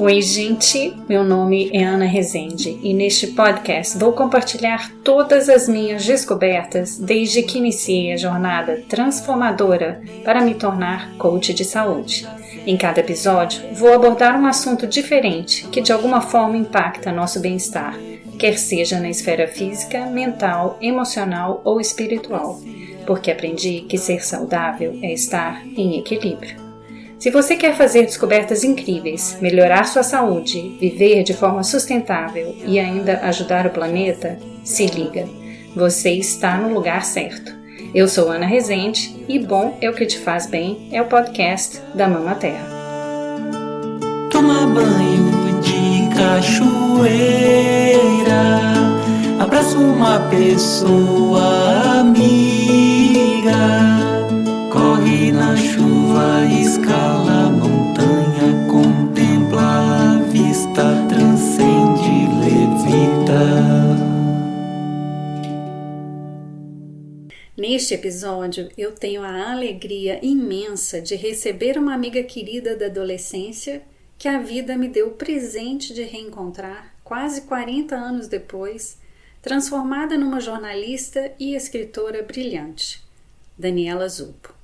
Oi, gente! Meu nome é Ana Rezende e neste podcast vou compartilhar todas as minhas descobertas desde que iniciei a jornada transformadora para me tornar coach de saúde. Em cada episódio, vou abordar um assunto diferente que de alguma forma impacta nosso bem-estar, quer seja na esfera física, mental, emocional ou espiritual, porque aprendi que ser saudável é estar em equilíbrio. Se você quer fazer descobertas incríveis, melhorar sua saúde, viver de forma sustentável e ainda ajudar o planeta, se liga, você está no lugar certo. Eu sou Ana Rezende e Bom é o que te faz bem é o podcast da Mama Terra. Toma banho de cachoeira, abraça uma pessoa amiga, corre na chuva, escala a montanha, contempla a vista, transcende, levita. Neste episódio, eu tenho a alegria imensa de receber uma amiga querida da adolescência que a vida me deu o presente de reencontrar quase 40 anos depois, transformada numa jornalista e escritora brilhante, Daniela Zupo.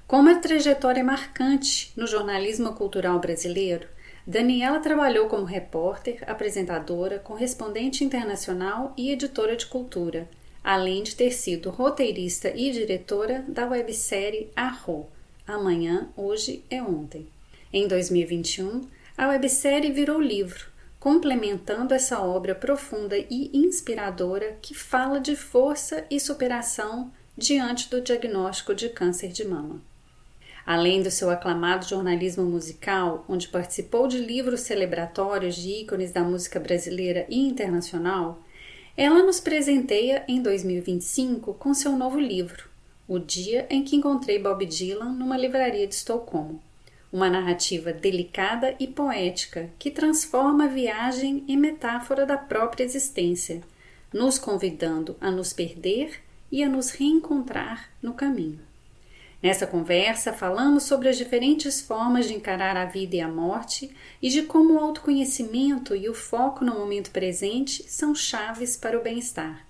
Com uma trajetória marcante no jornalismo cultural brasileiro, Daniela trabalhou como repórter, apresentadora, correspondente internacional e editora de cultura, além de ter sido roteirista e diretora da websérie Arro, Amanhã, Hoje é Ontem. Em 2021, a websérie virou livro, complementando essa obra profunda e inspiradora que fala de força e superação diante do diagnóstico de câncer de mama. Além do seu aclamado jornalismo musical, onde participou de livros celebratórios de ícones da música brasileira e internacional, ela nos presenteia em 2025 com seu novo livro, O Dia em que Encontrei Bob Dylan numa livraria de Estocolmo, uma narrativa delicada e poética que transforma a viagem em metáfora da própria existência, nos convidando a nos perder e a nos reencontrar no caminho. Nessa conversa, falamos sobre as diferentes formas de encarar a vida e a morte e de como o autoconhecimento e o foco no momento presente são chaves para o bem-estar.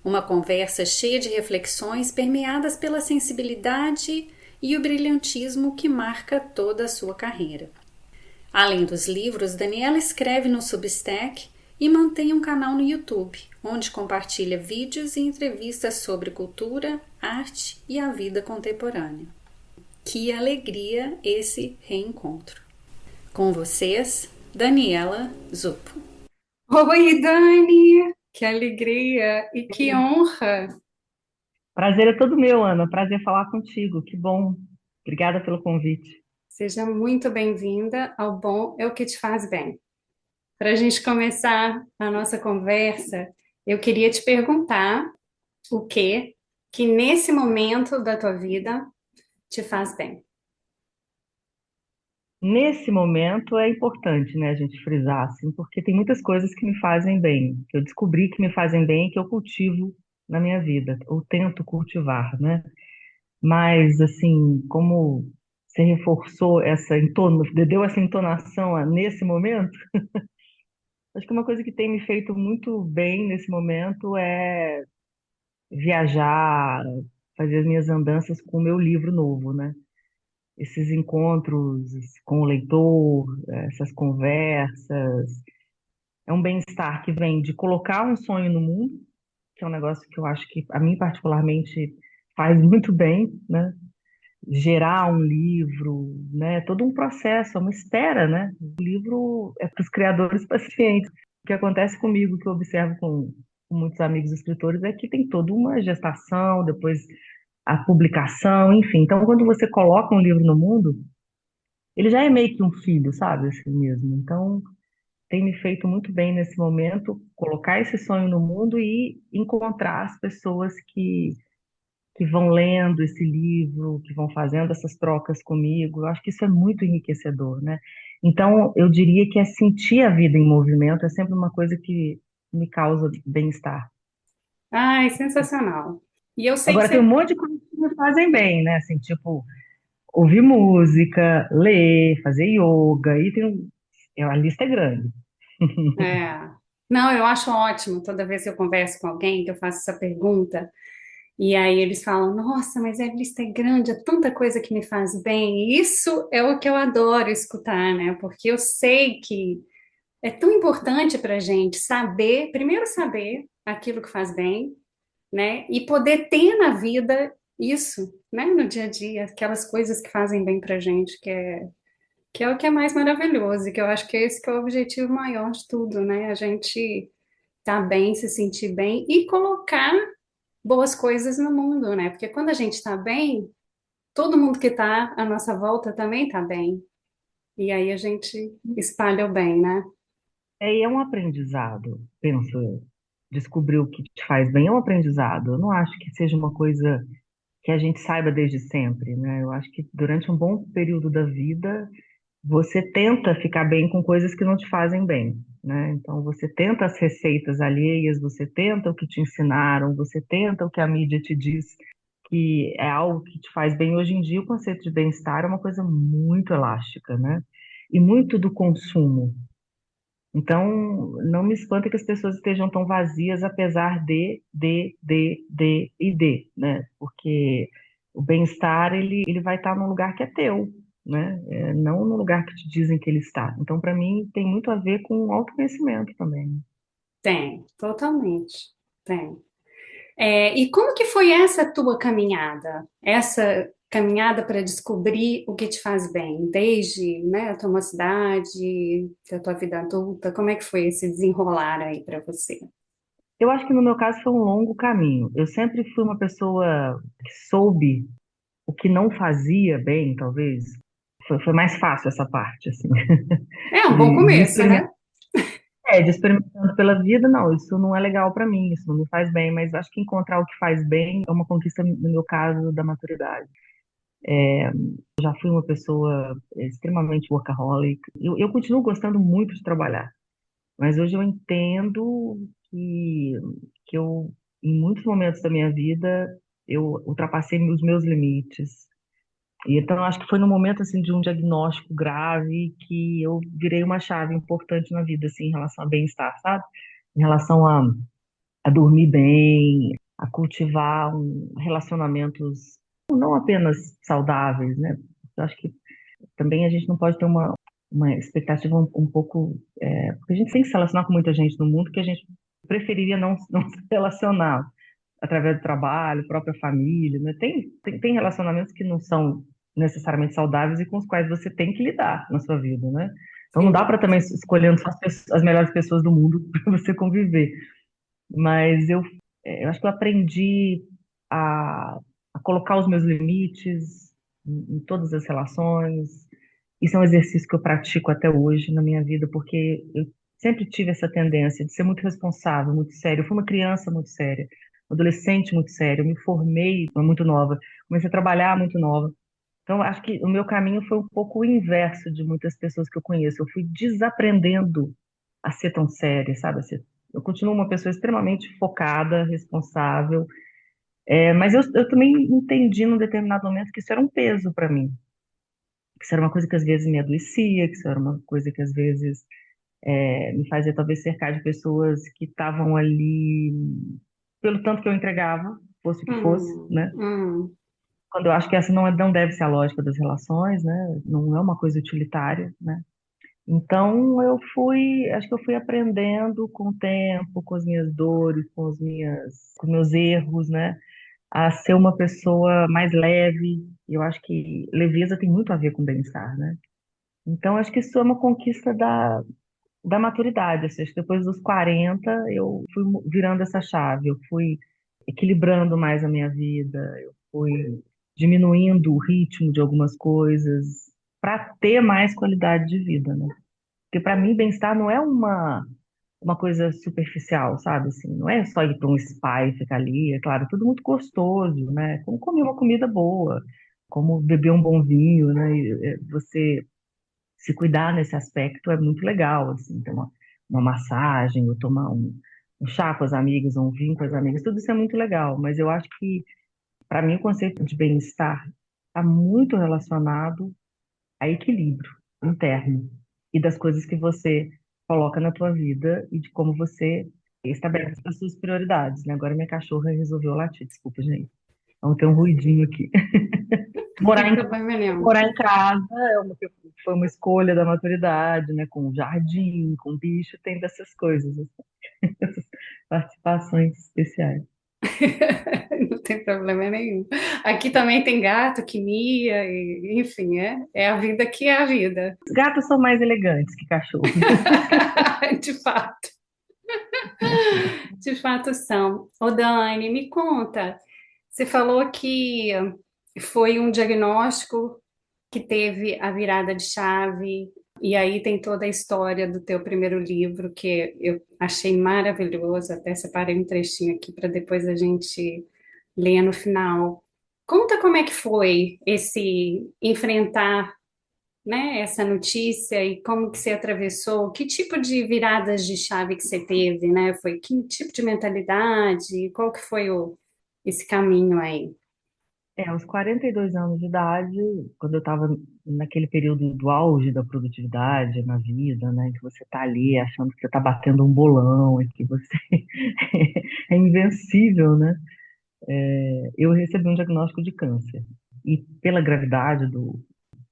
Uma conversa cheia de reflexões permeadas pela sensibilidade e o brilhantismo que marca toda a sua carreira. Além dos livros, Daniela escreve no Substack e mantém um canal no YouTube, onde compartilha vídeos e entrevistas sobre cultura, arte e a vida contemporânea. Que alegria esse reencontro! Com vocês, Daniela Zupo. Oi, Dani! Que alegria e que honra! Prazer é todo meu, Ana. Prazer falar contigo. Que bom. Obrigada pelo convite. Seja muito bem-vinda ao Bom é o que te faz bem. Para a gente começar a nossa conversa, eu queria te perguntar o que nesse momento da tua vida te faz bem. Nesse momento é importante, né, a gente frisar, assim, porque tem muitas coisas que me fazem bem, que eu descobri que me fazem bem e que eu cultivo na minha vida, ou tento cultivar, né? Mas, assim, como você reforçou deu essa entonação nesse momento, acho que uma coisa que tem me feito muito bem nesse momento é viajar, fazer as minhas andanças com o meu livro novo, né? Esses encontros com o leitor, essas conversas, é um bem-estar que vem de colocar um sonho no mundo, que é um negócio que eu acho que a mim particularmente faz muito bem, né? Gerar um livro, né? Todo um processo, é uma espera, né? O livro é para os criadores pacientes. O que acontece comigo, que eu observo com muitos amigos escritores, é que tem toda uma gestação, depois a publicação, enfim. Então, quando você coloca um livro no mundo, ele já é meio que um filho, sabe, assim mesmo. Então, tem me feito muito bem nesse momento colocar esse sonho no mundo e encontrar as pessoas que vão lendo esse livro, que vão fazendo essas trocas comigo. Eu acho que isso é muito enriquecedor, né? Então, eu diria que é sentir a vida em movimento é sempre uma coisa que me causa bem-estar. Ai, sensacional. E eu sei que Agora, tem um você... monte de coisas que me fazem bem, né? Assim, tipo, ouvir música, ler, fazer yoga, e tem A lista é grande. É. Não, eu acho ótimo toda vez que eu converso com alguém que eu faço essa pergunta. E aí eles falam, nossa, mas a lista é grande, é tanta coisa que me faz bem. E isso é o que eu adoro escutar, né? Porque eu sei que é tão importante para a gente saber, primeiro saber aquilo que faz bem, né? E poder ter na vida isso, né? No dia a dia, aquelas coisas que fazem bem para a gente, que é o que é mais maravilhoso, e que eu acho que é esse que é o objetivo maior de tudo, né? A gente estar bem, se sentir bem e colocar boas coisas no mundo, né? Porque quando a gente está bem, todo mundo que está à nossa volta também está bem. E aí a gente espalha o bem, né? E é um aprendizado, penso eu. Descobrir o que te faz bem é um aprendizado. Eu não acho que seja uma coisa que a gente saiba desde sempre, né? Eu acho que durante um bom período da vida, você tenta ficar bem com coisas que não te fazem bem, né? Então, você tenta as receitas alheias, você tenta o que te ensinaram, você tenta o que a mídia te diz que é algo que te faz bem. Hoje em dia, o conceito de bem-estar é uma coisa muito elástica, né? E muito do consumo. Então, não me espanta que as pessoas estejam tão vazias, apesar de, né? Porque o bem-estar, ele vai estar num lugar que é teu, né? Não no lugar que te dizem que ele está. Então, para mim, tem muito a ver com o autoconhecimento também. Tem, totalmente. Tem. É, e como que foi essa tua caminhada? Essa caminhada para descobrir o que te faz bem, desde, né, a tua mocidade, a tua vida adulta, como é que foi esse desenrolar aí para você? Eu acho que no meu caso foi um longo caminho. Eu sempre fui uma pessoa que soube o que não fazia bem, talvez. Foi mais fácil essa parte, assim. É um bom De começo, experimentar. né? De experimentando pela vida, não, isso não é legal para mim, isso não me faz bem, mas acho que encontrar o que faz bem é uma conquista, no meu caso, da maturidade. Eu já fui uma pessoa extremamente workaholic. Eu continuo gostando muito de trabalhar, mas hoje eu entendo que, que eu, em muitos momentos da minha vida, eu ultrapassei os meus limites. E então, eu acho que foi no momento assim de um diagnóstico grave que eu virei uma chave importante na vida, assim, em relação a bem-estar, sabe? Em relação a dormir bem, a cultivar relacionamentos não apenas saudáveis, né? Eu acho que também a gente não pode ter uma expectativa um pouco. Porque a gente tem que se relacionar com muita gente no mundo que a gente preferiria não se relacionar através do trabalho, própria família, né? Tem relacionamentos que não são necessariamente saudáveis e com os quais você tem que lidar na sua vida, né? Então não dá para Sim. também escolhendo só as melhores pessoas do mundo para você conviver. Mas eu acho que eu aprendi a, a colocar os meus limites em todas as relações. Isso é um exercício que eu pratico até hoje na minha vida, porque eu sempre tive essa tendência de ser muito responsável, muito séria. Eu fui uma criança muito séria, uma adolescente muito séria. Eu me formei muito nova, comecei a trabalhar muito nova. Então, acho que o meu caminho foi um pouco o inverso de muitas pessoas que eu conheço. Eu fui desaprendendo a ser tão séria, sabe? Eu continuo uma pessoa extremamente focada, responsável, mas eu também entendi num determinado momento que isso era um peso para mim, que isso era uma coisa que às vezes me adoecia, que isso era uma coisa que às vezes me fazia talvez cercar de pessoas que estavam ali pelo tanto que eu entregava, fosse o que fosse, né? Hum. Quando eu acho que essa não deve ser a lógica das relações, né? Não é uma coisa utilitária, né? Então acho que eu fui aprendendo com o tempo, com as minhas dores, com os meus erros, né? A ser uma pessoa mais leve. Eu acho que leveza tem muito a ver com bem-estar, né? Então acho que isso é uma conquista da maturidade. Ou seja, depois dos 40 eu fui virando essa chave, eu fui equilibrando mais a minha vida, eu fui diminuindo o ritmo de algumas coisas para ter mais qualidade de vida, né? Porque para mim, bem-estar não é uma coisa superficial, sabe? Assim, não é só ir para um spa e ficar ali, é claro, tudo muito gostoso, né? Como comer uma comida boa, como beber um bom vinho, né? Você se cuidar nesse aspecto é muito legal, assim, ter uma massagem, ou tomar um chá com as amigas, ou um vinho com as amigas, tudo isso é muito legal, mas eu acho que, para mim, o conceito de bem-estar está muito relacionado a equilíbrio interno. e das coisas que você coloca na tua vida e de como você estabelece as suas prioridades, né? Agora minha cachorra resolveu latir, desculpa, gente. Então tem um ruidinho aqui. Não Morar tem em, problema nenhum. morar em casa foi uma escolha da maturidade, né? Com jardim, com bicho, tem dessas coisas, assim, essas participações especiais. Não tem problema nenhum. Aqui também tem gato que mia, enfim, é a vida que é a vida. Os gatos são mais elegantes que cachorros. De fato, de fato são. Ô Dani, me conta, você falou que foi um diagnóstico que teve a virada de chave, e aí tem toda a história do teu primeiro livro, que eu achei maravilhoso, até separei um trechinho aqui para depois a gente ler no final. Conta como é que foi esse enfrentar, né, essa notícia e como que você atravessou, que tipo de viradas de chave que você teve, né? Foi que tipo de mentalidade, qual que foi esse caminho aí? Aos 42 anos de idade, quando eu estava naquele período do auge da produtividade na vida, né, que você está ali achando que você está batendo um bolão e que você é invencível, né? Eu recebi um diagnóstico de câncer. E pela gravidade do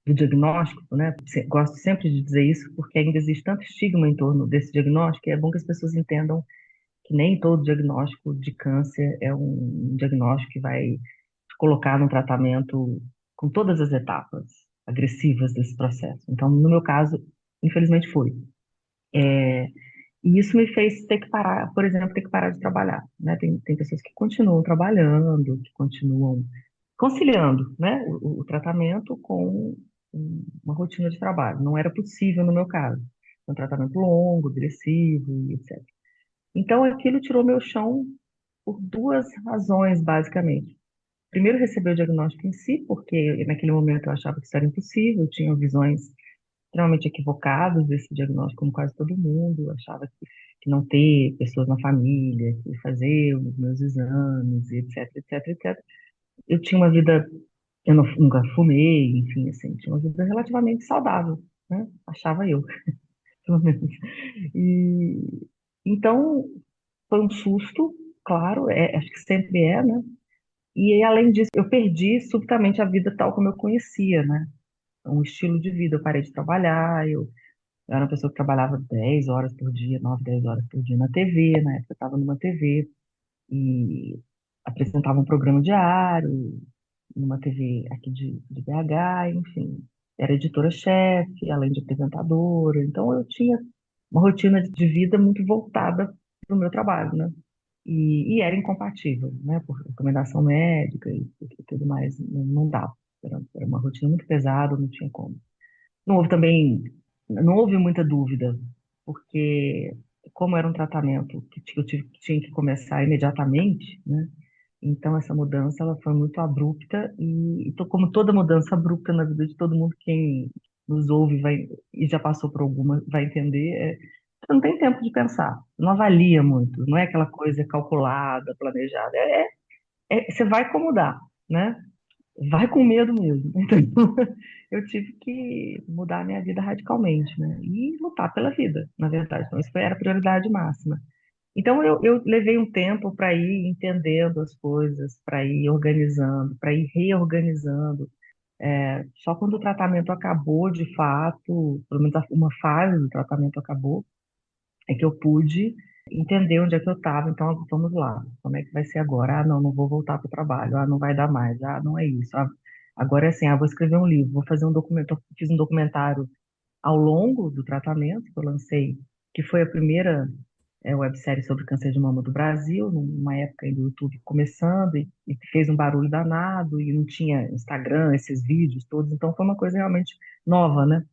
diagnóstico, né, gosto sempre de dizer isso porque ainda existe tanto estigma em torno desse diagnóstico, e é bom que as pessoas entendam que nem todo diagnóstico de câncer é um diagnóstico que vai te colocar num tratamento com todas as etapas agressivas desse processo. Então, no meu caso, infelizmente foi. E isso me fez ter que parar, por exemplo, ter que parar de trabalhar, né? Tem pessoas que continuam trabalhando, que continuam conciliando, né, o tratamento com uma rotina de trabalho. Não era possível no meu caso. Um tratamento longo, agressivo, e etc. Então, aquilo tirou meu chão por duas razões, basicamente. Primeiro, receber o diagnóstico em si, porque naquele momento eu achava que isso era impossível, eu tinha visões extremamente equivocadas desse diagnóstico, como quase todo mundo, eu achava que não ter pessoas na família, que fazer os meus exames, etc, etc, etc. Eu tinha uma vida, eu nunca fumei, enfim, assim, tinha uma vida relativamente saudável, né? Achava eu, pelo menos. E, então, foi um susto, claro, acho que sempre é, né? E além disso, eu perdi subitamente a vida tal como eu conhecia, né? Um estilo de vida. Eu parei de trabalhar, eu era uma pessoa que trabalhava 10 horas por dia, 9, 10 horas por dia na TV, na época eu estava numa TV e apresentava um programa diário, numa TV aqui de BH, enfim. Era editora-chefe, além de apresentadora, então eu tinha uma rotina de vida muito voltada para o meu trabalho, né? E era incompatível, né? Por recomendação médica e tudo mais, não dava. Era uma rotina muito pesada, não tinha como. Não houve também, não houve muita dúvida, porque como era um tratamento que eu tinha que começar imediatamente, né? Então essa mudança ela foi muito abrupta como toda mudança abrupta na vida de todo mundo, quem nos ouve vai e já passou por alguma vai entender, você não tem tempo de pensar, não avalia muito, não é aquela coisa calculada, planejada, você vai como dá, né? Vai com medo mesmo. Então, eu tive que mudar a minha vida radicalmente, né? E lutar pela vida, na verdade. Então, era a prioridade máxima. Então, eu levei um tempo para ir entendendo as coisas, para ir organizando, para ir reorganizando. Só quando o tratamento acabou, de fato, pelo menos uma fase do tratamento acabou, é que eu pude entender onde é que eu estava. Então, vamos lá, como é que vai ser agora? Ah, não, não vou voltar para o trabalho. Ah, não vai dar mais. Ah, não é isso. Ah, agora é assim, vou escrever um livro, vou fazer um documento. Fiz um documentário ao longo do tratamento que eu lancei, que foi a primeira websérie sobre câncer de mama do Brasil, numa época aí do YouTube começando, e fez um barulho danado, e não tinha Instagram, esses vídeos todos, então foi uma coisa realmente nova, né?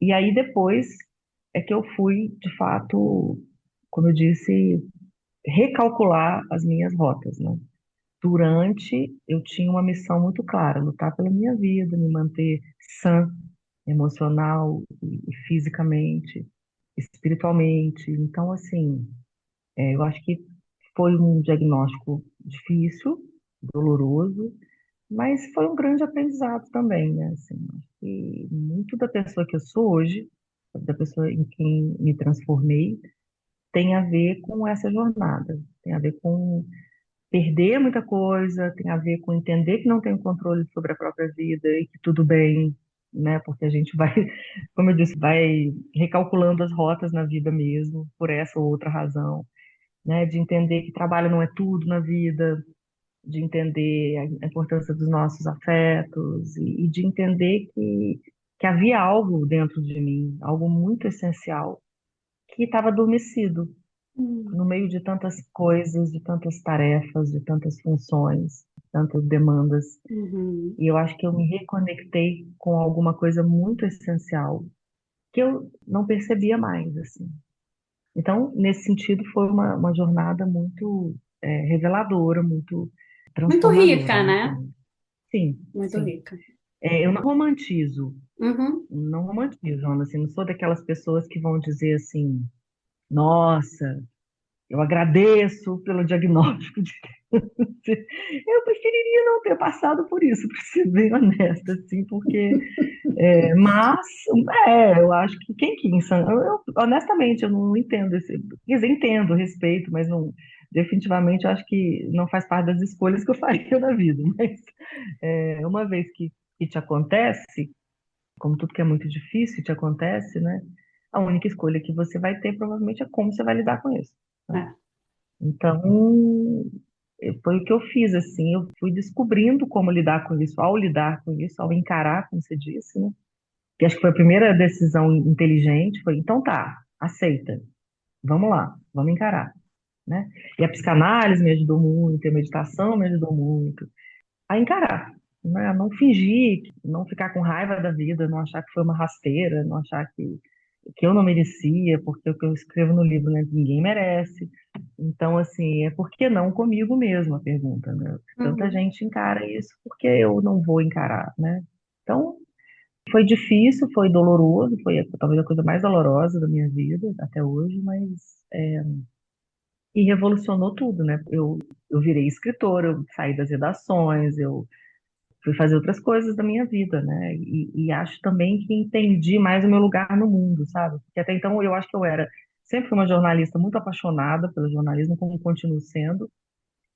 E aí depois é que eu fui, de fato, como eu disse, recalcular as minhas rotas, né? Durante, eu tinha uma missão muito clara, lutar pela minha vida, me manter sã, emocional e fisicamente, espiritualmente. Então, assim, eu acho que foi um diagnóstico difícil, doloroso, mas foi um grande aprendizado também, né? Assim, acho que muito da pessoa que eu sou hoje da pessoa em quem me transformei, tem a ver com essa jornada, tem a ver com perder muita coisa, tem a ver com entender que não tem controle sobre a própria vida e que tudo bem, né? Porque a gente vai, como eu disse, vai recalculando as rotas na vida mesmo, por essa ou outra razão, né? De entender que trabalho não é tudo na vida, de entender a importância dos nossos afetos e de entender que havia algo dentro de mim, algo muito essencial, que estava adormecido Hum. no meio de tantas coisas, de tantas tarefas, de tantas funções, tantas demandas. Uhum. E eu acho que eu me reconectei com alguma coisa muito essencial que eu não percebia mais, assim. Então, nesse sentido, foi uma jornada muito reveladora, muito Muito transformadora, rica, né, para né? mim. Sim, Muito sim. rica. Eu não romantizo, Uhum. não romantizo, Ana, assim, não sou daquelas pessoas que vão dizer assim, nossa, eu agradeço pelo diagnóstico de câncer. Eu preferiria não ter passado por isso, para ser bem honesta, assim, porque mas, eu acho que quem que honestamente, eu não entendo quer dizer, entendo, respeito, mas não, definitivamente eu acho que não faz parte das escolhas que eu faria na vida, mas uma vez que te acontece, como tudo que é muito difícil te acontece, né, a única escolha que você vai ter provavelmente é como você vai lidar com isso, né? É. Então, foi o que eu fiz, assim, eu fui descobrindo como lidar com isso, ao lidar com isso, ao encarar, como você disse, né? Que acho que foi a primeira decisão inteligente, foi, então tá, aceita, vamos lá, vamos encarar, né? E a psicanálise me ajudou muito, a meditação me ajudou muito a encarar, né? A não fingir, não ficar com raiva da vida, não achar que foi uma rasteira, não achar que eu não merecia, porque o que eu escrevo no livro, né, ninguém merece. Então, assim, por que não comigo mesmo a pergunta, né? Tanta Uhum. gente encara isso, porque eu não vou encarar, né? Então, foi difícil, foi doloroso, foi talvez a coisa mais dolorosa da minha vida até hoje, mas e revolucionou tudo, né? Eu virei escritora, eu saí das redações, eu fui fazer outras coisas da minha vida, né? E acho também que entendi mais o meu lugar no mundo, sabe? Porque até então eu acho que eu era sempre fui uma jornalista muito apaixonada pelo jornalismo, como continuo sendo,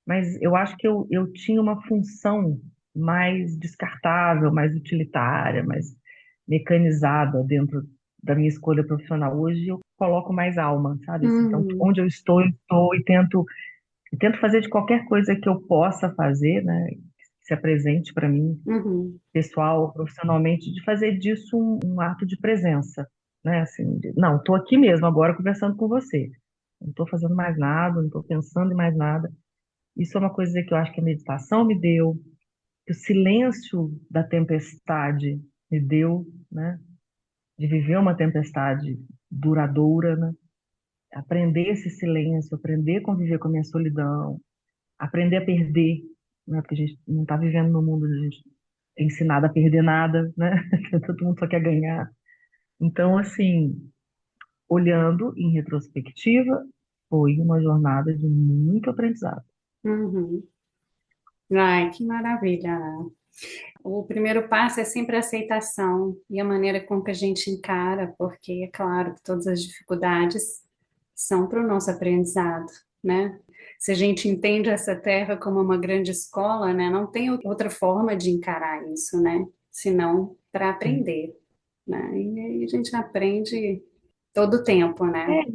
mas eu acho que eu tinha uma função mais descartável, mais utilitária, mais mecanizada dentro da minha escolha profissional. Hoje eu coloco mais alma, sabe? Assim, então, Uhum. onde eu estou e tento fazer de qualquer coisa que eu possa fazer, né? Que se apresente para mim, Uhum. pessoal, profissionalmente, de fazer disso um ato de presença, né? Assim, não, estou aqui mesmo agora conversando com você. Não estou fazendo mais nada, não estou pensando em mais nada. Isso é uma coisa que eu acho que a meditação me deu, que o silêncio da tempestade me deu, né? De viver uma tempestade duradoura, né? Aprender esse silêncio, aprender a conviver com a minha solidão, aprender a perder, né? Porque a gente não está vivendo num mundo onde a gente é ensinado a perder nada, né? Todo mundo só quer ganhar. Então, assim, olhando em retrospectiva, foi uma jornada de muito aprendizado. Uhum. Ai, que maravilha. O primeiro passo é sempre a aceitação e a maneira com que a gente encara, porque é claro que todas as dificuldades são para o nosso aprendizado, né? Se a gente entende essa terra como uma grande escola, né, não tem outra forma de encarar isso, né? Senão para aprender, né? E aí a gente aprende todo o tempo, né? É,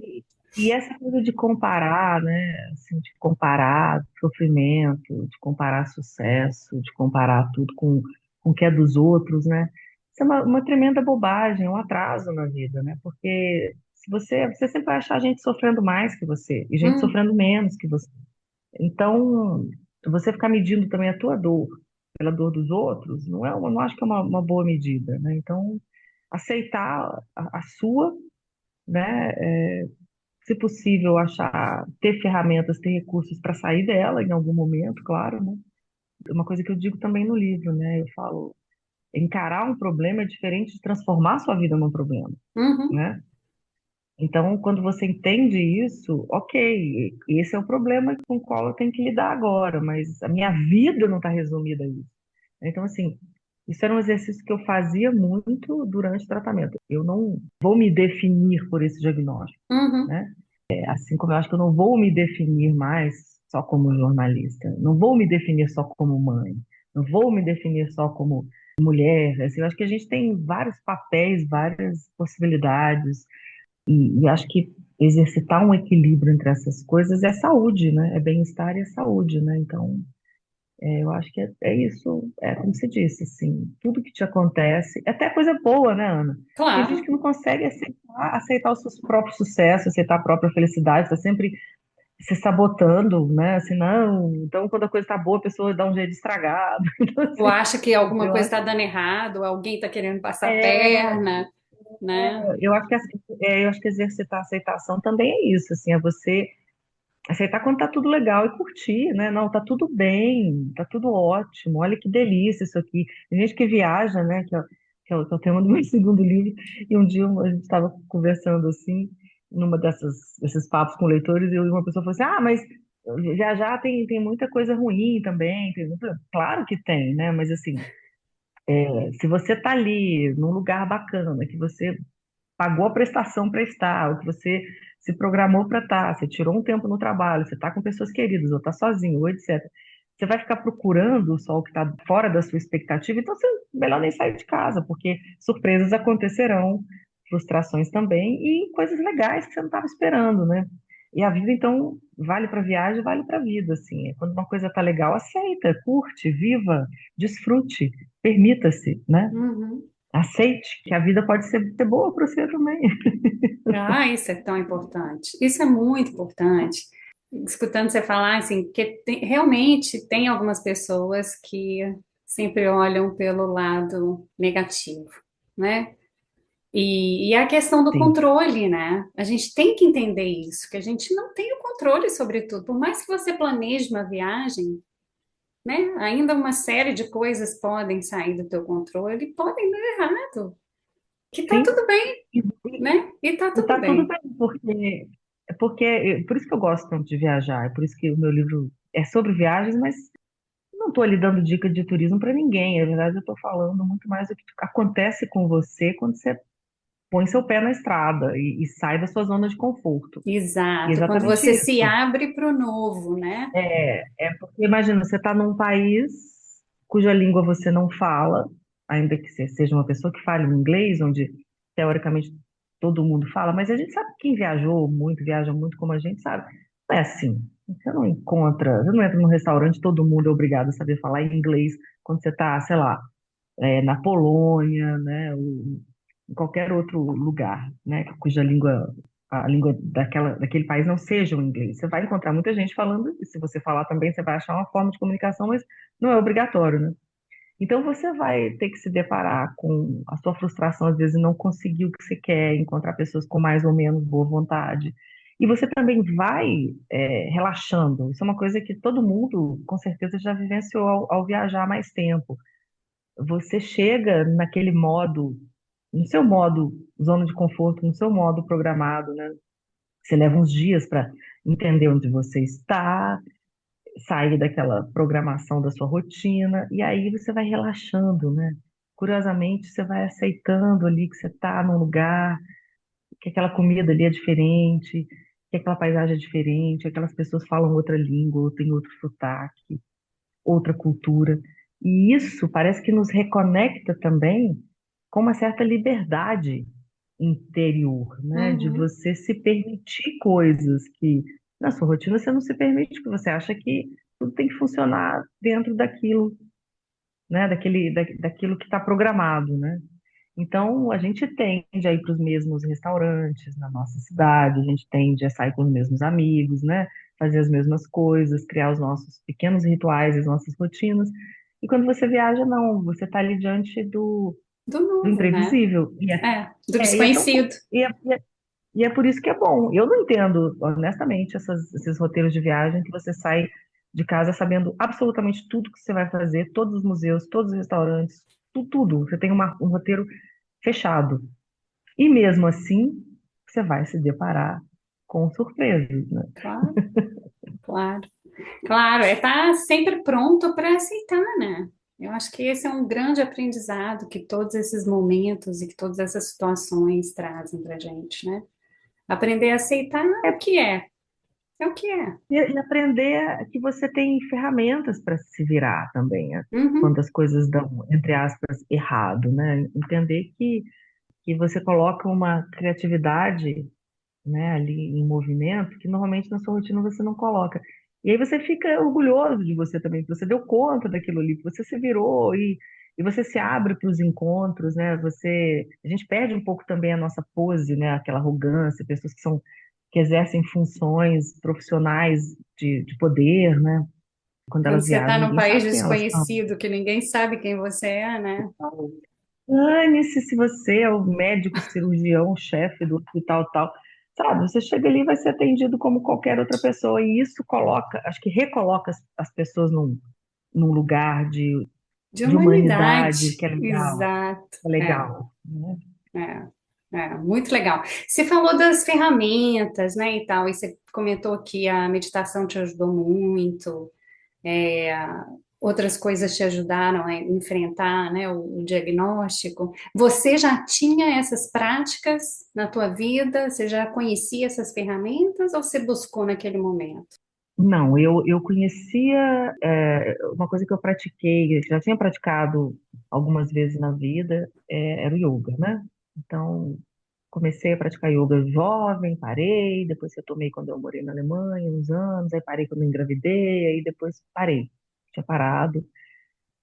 e essa coisa de comparar, né? Assim, de comparar sofrimento, de comparar sucesso, de comparar tudo com o que é dos outros, né? Isso é uma tremenda bobagem, um atraso na vida, né? Porque se você sempre vai achar gente sofrendo mais que você e gente Hum, sofrendo menos que você. Então, você ficar medindo também a tua dor pela dor dos outros, não acho que é uma boa medida, né? Então, aceitar a sua, né? Se possível, achar, ter ferramentas, ter recursos para sair dela em algum momento, claro, né? Uma coisa que eu digo também no livro, né? Eu falo, encarar um problema é diferente de transformar sua vida num problema, uhum, né? Então, quando você entende isso, ok, esse é o problema com o qual eu tenho que lidar agora, mas a minha vida não está resumida a isso. Então, assim, Isso era um exercício que eu fazia muito durante o tratamento. Eu não vou me definir por esse diagnóstico, Uhum. né? Assim como eu acho que eu não vou me definir mais só como jornalista, não vou me definir só como mãe, não vou me definir só como mulher. Assim, eu acho que a gente tem vários papéis, várias possibilidades, e acho que exercitar um equilíbrio entre essas coisas é saúde, né? É bem-estar e é saúde, né? Então, eu acho que é isso, é como se disse, assim, tudo que te acontece, é até coisa boa, né, Ana? Tem gente Claro. que não consegue aceitar os seus próprios sucessos, aceitar a própria felicidade, está sempre se sabotando, né? Assim, não, então quando a coisa está boa, a pessoa dá um jeito de estragar. Então, Tu assim, acha que alguma eu coisa acho, está dando errado, alguém está querendo passar a é, perna, né? eu acho que, assim, eu acho que exercitar a aceitação também é isso, assim, é você aceitar quando tá tudo legal e curtir, né? Não, tá tudo bem, tá tudo ótimo, olha que delícia isso aqui. Tem gente que viaja, né? Que é o tema do meu segundo livro, e um dia a gente estava conversando assim, desses papos com leitores, e uma pessoa falou assim: ah, mas viajar tem muita coisa ruim também, claro que tem, né? Mas assim, se você tá ali num lugar bacana, que você pagou a prestação para estar, ou que você se programou para estar, você tirou um tempo no trabalho, você está com pessoas queridas, ou está sozinho, ou etc. Você vai ficar procurando só o que está fora da sua expectativa, então você melhor nem sair de casa, porque surpresas acontecerão, frustrações também, e coisas legais que você não estava esperando, né? E a vida, então, vale para viagem, vale para a vida, assim. Quando uma coisa tá legal, aceita, curte, viva, desfrute, permita-se, né? Uhum. Aceite que a vida pode ser boa para você também. Ah, isso é tão importante. Isso é muito importante. Escutando você falar, assim, porque realmente tem algumas pessoas que sempre olham pelo lado negativo, né? E a questão do Sim, controle, né? A gente tem que entender isso, que a gente não tem o controle sobre tudo. Por mais que você planeje uma viagem, né? Ainda uma série de coisas podem sair do teu controle, podem dar errado. Que tá sim. tudo bem, E, e, né? E tá e tudo tá tudo bem. bem, por isso que eu gosto tanto de viajar, é por isso que o meu livro é sobre viagens, mas não estou ali dando dica de turismo para ninguém. Na verdade, eu estou falando muito mais do que acontece com você quando você põe seu pé na estrada e sai da sua zona de conforto. E é Exato. Quando exatamente você se isso. abre para o novo, né? É porque, imagina, você está num país cuja língua você não fala, ainda que você seja uma pessoa que fale o inglês, onde teoricamente todo mundo fala, mas a gente sabe que quem viajou muito, viaja muito como a gente sabe. Não é assim. Você não entra num restaurante, todo mundo é obrigado a saber falar inglês quando você está, sei lá, na Polônia, né, ou em qualquer outro lugar, né, cuja língua, a língua daquele país não seja o inglês. Você vai encontrar muita gente falando, e se você falar também, você vai achar uma forma de comunicação, mas não é obrigatório, né? Então você vai ter que se deparar com a sua frustração, às vezes, em não conseguir o que você quer, encontrar pessoas com mais ou menos boa vontade. E você também vai relaxando. Isso é uma coisa que todo mundo, com certeza, já vivenciou ao viajar mais tempo. Você chega naquele modo, no seu modo zona de conforto, no seu modo programado, né? Você leva uns dias para entender onde você está, sair daquela programação da sua rotina, e aí você vai relaxando, né? Curiosamente, você vai aceitando ali que você está num lugar, que aquela comida ali é diferente, que aquela paisagem é diferente, que aquelas pessoas falam outra língua, ou têm outro sotaque, outra cultura. E isso parece que nos reconecta também com uma certa liberdade interior, né? De Uhum. você se permitir coisas que na sua rotina você não se permite, porque você acha que tudo tem que funcionar dentro daquilo, né? Daquilo que está programado, né? Então, a gente tende a ir para os mesmos restaurantes na nossa cidade, a gente tende a sair com os mesmos amigos, né? Fazer as mesmas coisas, criar os nossos pequenos rituais, as nossas rotinas. E quando você viaja, não, você está ali diante Do do novo, né? imprevisível. Do E é tão bom. desconhecido. E é por isso que é bom. Eu não entendo, honestamente, esses roteiros de viagem que você sai de casa sabendo absolutamente tudo que você vai fazer, todos os museus, todos os restaurantes, tudo. Você tem um roteiro fechado. E mesmo assim, você vai se deparar com surpresas, né? Claro, claro. Claro, é estar sempre pronto para aceitar, né? Eu acho que esse é um grande aprendizado que todos esses momentos e que todas essas situações trazem para gente, né? Aprender a aceitar o que é, é o que é. E aprender que você tem ferramentas para se virar também, né? Uhum. Quando as coisas dão, entre aspas, errado, né? Entender que você coloca uma criatividade, né, ali em movimento que normalmente na sua rotina você não coloca. E aí você fica orgulhoso de você também, que você deu conta daquilo ali, que você se virou e você se abre para os encontros, né? A gente perde um pouco também a nossa pose, né? Aquela arrogância, pessoas que exercem funções profissionais de poder, né? Quando Quando elas você está viajam, num ninguém país sabe quem elas são. desconhecido, que ninguém sabe quem você é, né? Dane-se se você é o médico, cirurgião, chefe do hospital tal. Sabe, você chega ali e vai ser atendido como qualquer outra pessoa. E isso coloca, acho que recoloca as pessoas num lugar De de humanidade, humanidade, que é legal, exato. é legal, né? É, muito legal. Você falou das ferramentas, né, e tal, e você comentou que a meditação te ajudou muito, é, outras coisas te ajudaram a enfrentar, né, o diagnóstico. Você já tinha essas práticas na tua vida? Você já conhecia essas ferramentas ou você buscou naquele momento? Não, eu conhecia uma coisa que eu pratiquei, já tinha praticado algumas vezes na vida, era o yoga, né? Então, comecei a praticar yoga jovem, parei, depois retomei quando eu morei na Alemanha, uns anos, aí parei quando eu engravidei, aí depois parei, tinha parado.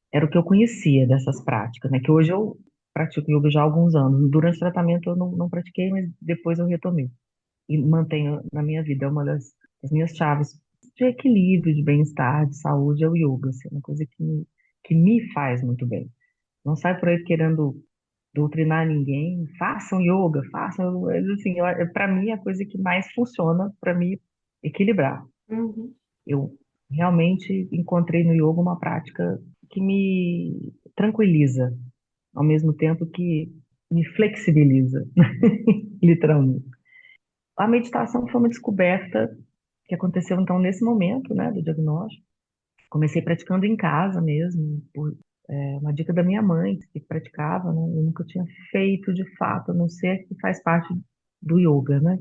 Era o que eu conhecia dessas práticas, né? Que hoje eu pratico yoga já há alguns anos. Durante o tratamento eu não pratiquei, mas depois eu retomei. E mantenho na minha vida, é uma das minhas chaves de equilíbrio, de bem-estar, de saúde, é o yoga, assim, é uma coisa que me faz muito bem. Não sai por aí querendo doutrinar ninguém, façam yoga, façam, assim, para mim é a coisa que mais funciona para me equilibrar. Uhum. Eu realmente encontrei no yoga uma prática que me tranquiliza, ao mesmo tempo que me flexibiliza, literalmente. A meditação foi uma descoberta que aconteceu então nesse momento, né, do diagnóstico. Comecei praticando em casa mesmo, por uma dica da minha mãe, que praticava, né? Eu nunca tinha feito de fato, a não ser que faz parte do yoga, né?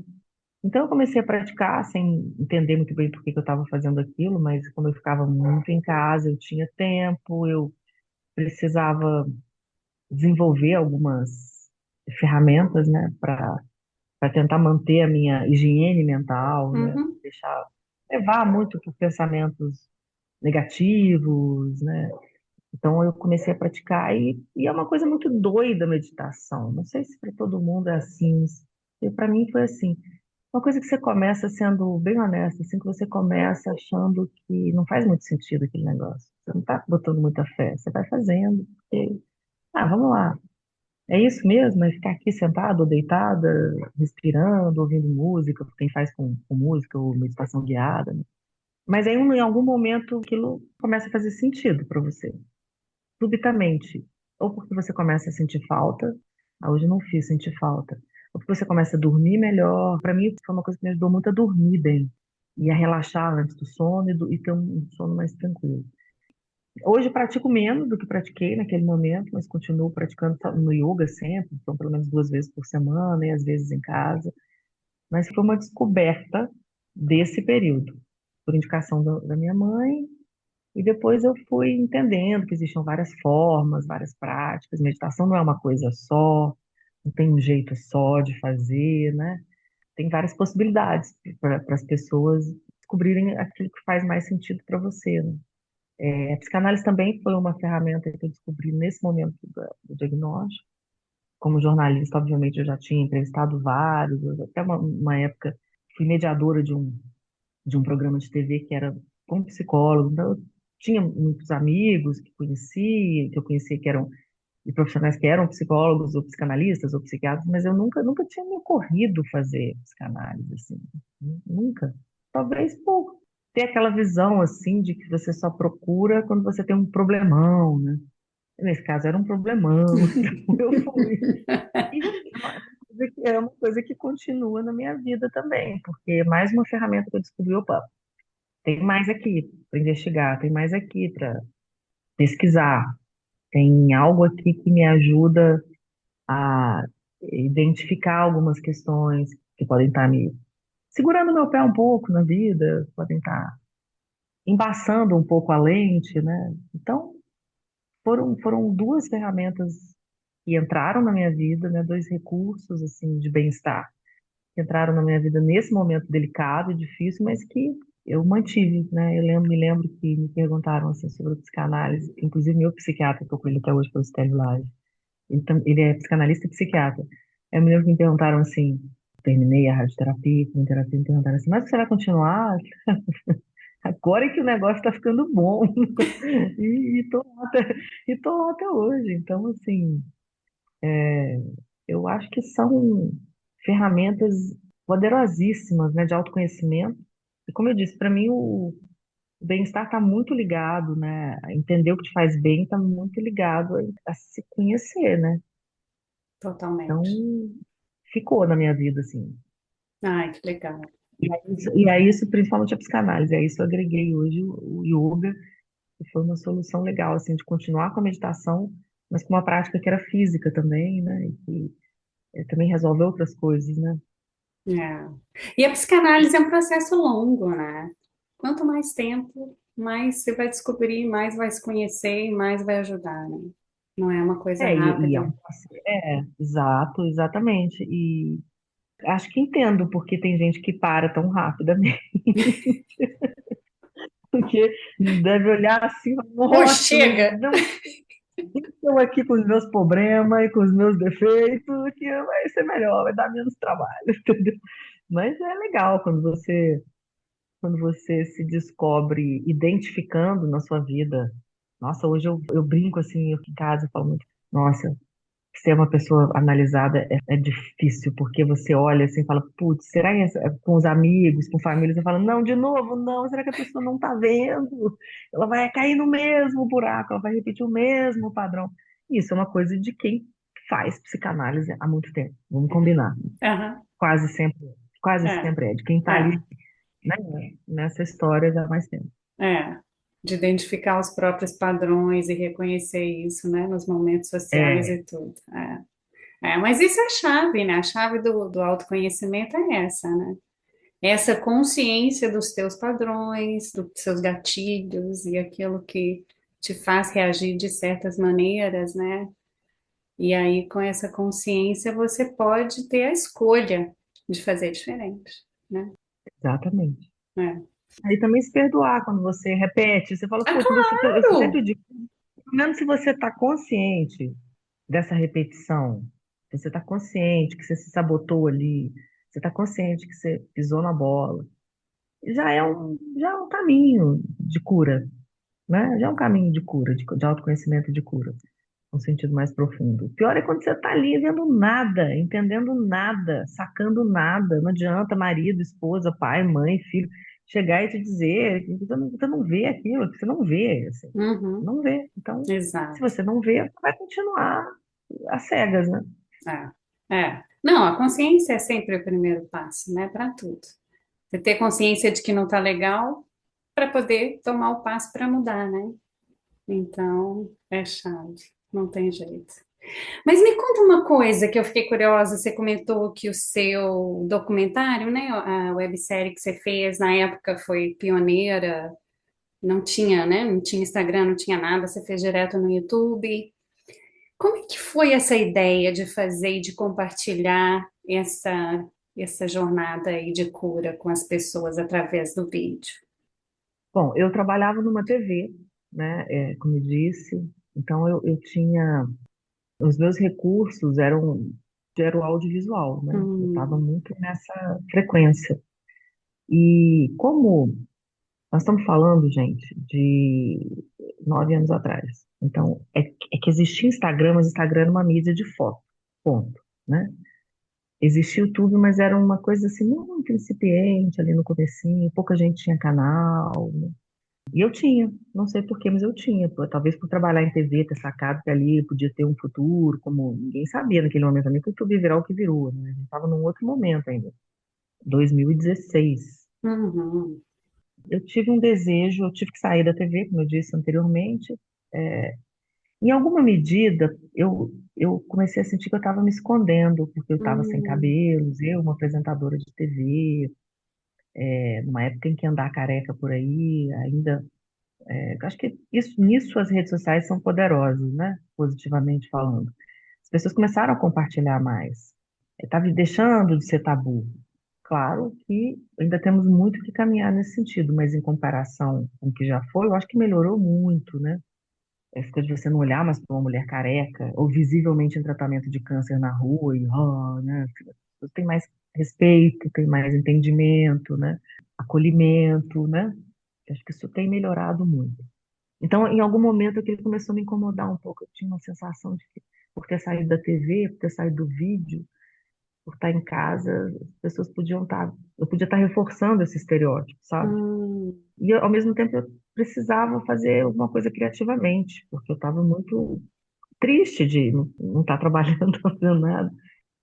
Então eu comecei a praticar sem entender muito bem por que que eu estava fazendo aquilo, mas como eu ficava muito em casa, eu tinha tempo, eu precisava desenvolver algumas ferramentas, né, para tentar manter a minha higiene mental, né, Uhum. deixar levar muito por pensamentos negativos, né? Então eu comecei a praticar e é uma coisa muito doida a meditação. Não sei se para todo mundo é assim, para mim foi assim. Uma coisa que você começa sendo bem honesta, assim, que você começa achando que não faz muito sentido aquele negócio. Você não está botando muita fé, você vai fazendo, porque, vamos lá. É isso mesmo? É ficar aqui sentado ou deitada, respirando, ouvindo música, quem faz com música ou meditação guiada, né? Mas aí, em algum momento, aquilo começa a fazer sentido para você, subitamente. Ou porque você começa a sentir falta, hoje eu não fiz sentir falta. Ou porque você começa a dormir melhor. Para mim, foi uma coisa que me ajudou muito a dormir bem. E a relaxar antes do sono e ter um sono mais tranquilo. Hoje eu pratico menos do que pratiquei naquele momento, mas continuo praticando no yoga sempre, então pelo menos 2 vezes por semana e às vezes em casa. Mas foi uma descoberta desse período, por indicação da minha mãe, e depois eu fui entendendo que existiam várias formas, várias práticas. Meditação não é uma coisa só, não tem um jeito só de fazer, né? Tem várias possibilidades para as pessoas descobrirem aquilo que faz mais sentido para você, né? A psicanálise também foi uma ferramenta que eu descobri nesse momento do diagnóstico. Como jornalista, obviamente, eu já tinha entrevistado vários, até uma época fui mediadora de um programa de TV que era com psicólogo, então eu tinha muitos amigos que eu conhecia que eram e profissionais que eram psicólogos ou psicanalistas ou psiquiatras, mas eu nunca tinha me ocorrido fazer psicanálise assim, nunca. Talvez por ter aquela visão assim de que você só procura quando você tem um problemão, né? Nesse caso era um problemão, então eu fui. E é uma coisa que continua na minha vida também, porque é mais uma ferramenta que eu descobri, opa, tem mais aqui para investigar, tem mais aqui para pesquisar. Tem algo aqui que me ajuda a identificar algumas questões que podem estar me segurando meu pé um pouco na vida, podem estar embaçando um pouco a lente, né? Então, foram duas ferramentas que entraram na minha vida, né? Dois recursos, assim, de bem-estar que entraram na minha vida nesse momento delicado e difícil, mas que eu mantive, né? Me lembro que me perguntaram, assim, sobre a psicanálise, inclusive meu psiquiatra, que eu com ele até hoje pelo Stélio Lage, ele é psicanalista e psiquiatra. Eu me lembro que me perguntaram assim, terminei a radioterapia, quimioterapia, me perguntaram assim, mas você vai continuar? Agora é que o negócio está ficando bom. E tô lá até hoje. Então, assim, eu acho que são ferramentas poderosíssimas, né, de autoconhecimento. E como eu disse, para mim o bem-estar está muito ligado, né? Entender o que te faz bem está muito ligado a se conhecer, né? Então, Totalmente. ficou na minha vida, assim. Ai, que legal. E a isso, principalmente a psicanálise, a isso eu agreguei hoje o yoga, que foi uma solução legal, assim, de continuar com a meditação, mas com uma prática que era física também, né? E que também resolve outras coisas, né? É. E a psicanálise é um processo longo, né? Quanto mais tempo, mais você vai descobrir, mais vai se conhecer e mais vai ajudar, né? Não é uma coisa E é rápida. um exato, exatamente. E acho que entendo porque tem gente que para tão rapidamente, porque deve olhar assim, Ou nossa, mas chega! não estou aqui com os meus problemas e com os meus defeitos, que vai ser melhor, vai dar menos trabalho, entendeu? Mas é legal quando você se descobre identificando na sua vida. Nossa, hoje eu brinco assim, eu fico em casa e falo muito, nossa, ser uma pessoa analisada é difícil, porque você olha assim e fala, putz, será que com os amigos, com família, você fala, não, de novo, não, será que a pessoa não está vendo? Ela vai cair no mesmo buraco, ela vai repetir o mesmo padrão. Isso é uma coisa de quem faz psicanálise há muito tempo, vamos combinar. Aham, Quase sempre, quase é, sempre é, de quem está ali, é, né, nessa história já há mais tempo. é. De identificar os próprios padrões e reconhecer isso, né? Nos momentos sociais É, e tudo. Mas isso é a chave, né? A chave do autoconhecimento é essa, né? Essa consciência dos teus padrões, dos seus gatilhos e aquilo que te faz reagir de certas maneiras, né? E aí, com essa consciência, você pode ter a escolha de fazer diferente, né? exatamente. É. Aí também se perdoar quando você repete, você fala, Ah, putz, eu sempre claro! digo, pelo menos se você está consciente dessa repetição, se você está consciente que você se sabotou ali, você está consciente que você pisou na bola, já é um caminho de cura, né? Já é um caminho de cura, de autoconhecimento e de cura, um sentido mais profundo. O pior é quando você está ali vendo nada, entendendo nada, sacando nada. Não adianta marido, esposa, pai, mãe, filho chegar e te dizer que você não vê aquilo, que você não vê, assim, Uhum, não vê. Então, se exato. você não vê, vai continuar às cegas, né? Não, a consciência é sempre o primeiro passo, né? Para tudo. Você ter consciência de que não tá legal para poder tomar o passo para mudar, né? Então, é chave, não tem jeito. Mas me conta uma coisa que eu fiquei curiosa. Você comentou que o seu documentário, né, a websérie que você fez na época foi pioneira, não tinha, né, não tinha Instagram, não tinha nada, você fez direto no YouTube. Como é que foi essa ideia de fazer e de compartilhar essa jornada aí de cura com as pessoas através do vídeo? Bom, eu trabalhava numa TV, né? Como eu disse, então eu tinha. Os meus recursos era o audiovisual, né? Eu estava Hum, muito nessa frequência. E como nós estamos falando, gente, de 9 anos atrás. Então, é que existia Instagram, mas Instagram era uma mídia de foto, ponto, né? Existia YouTube, mas era uma coisa assim, muito incipiente ali no comecinho, pouca gente tinha canal, né? E eu tinha, não sei por quê, mas eu tinha. Talvez por trabalhar em TV, ter sacado que ali podia ter um futuro, como ninguém sabia naquele momento também que o YouTube ia virar o que virou, né? A gente estava num outro momento ainda, 2016. uhum, Eu tive um desejo, eu tive que sair da TV, como eu disse anteriormente, Em alguma medida, eu comecei a sentir que eu estava me escondendo, porque eu estava sem Hum, cabelos, eu, uma apresentadora de TV, numa época em que andar careca por aí, ainda. Eu acho que nisso as redes sociais são poderosas, né? Positivamente falando. As pessoas começaram a compartilhar mais. Estava deixando de ser tabu. Claro que ainda temos muito que caminhar nesse sentido, mas em comparação com o que já foi, eu acho que melhorou muito, né? Essa coisa de você não olhar mais para uma mulher careca ou visivelmente em tratamento de câncer na rua e, né? As pessoas têm mais respeito, têm mais entendimento, né? Acolhimento, né? Acho que isso tem melhorado muito. Então, em algum momento, aquilo começou a me incomodar um pouco. Eu tinha uma sensação de que, por ter saído da TV, por ter saído do vídeo, por estar em casa, as pessoas podiam estar. Eu podia estar reforçando esse estereótipo, sabe? hum, E, ao mesmo tempo, eu precisava fazer alguma coisa criativamente, porque eu estava muito triste de não estar trabalhando, não fazendo nada.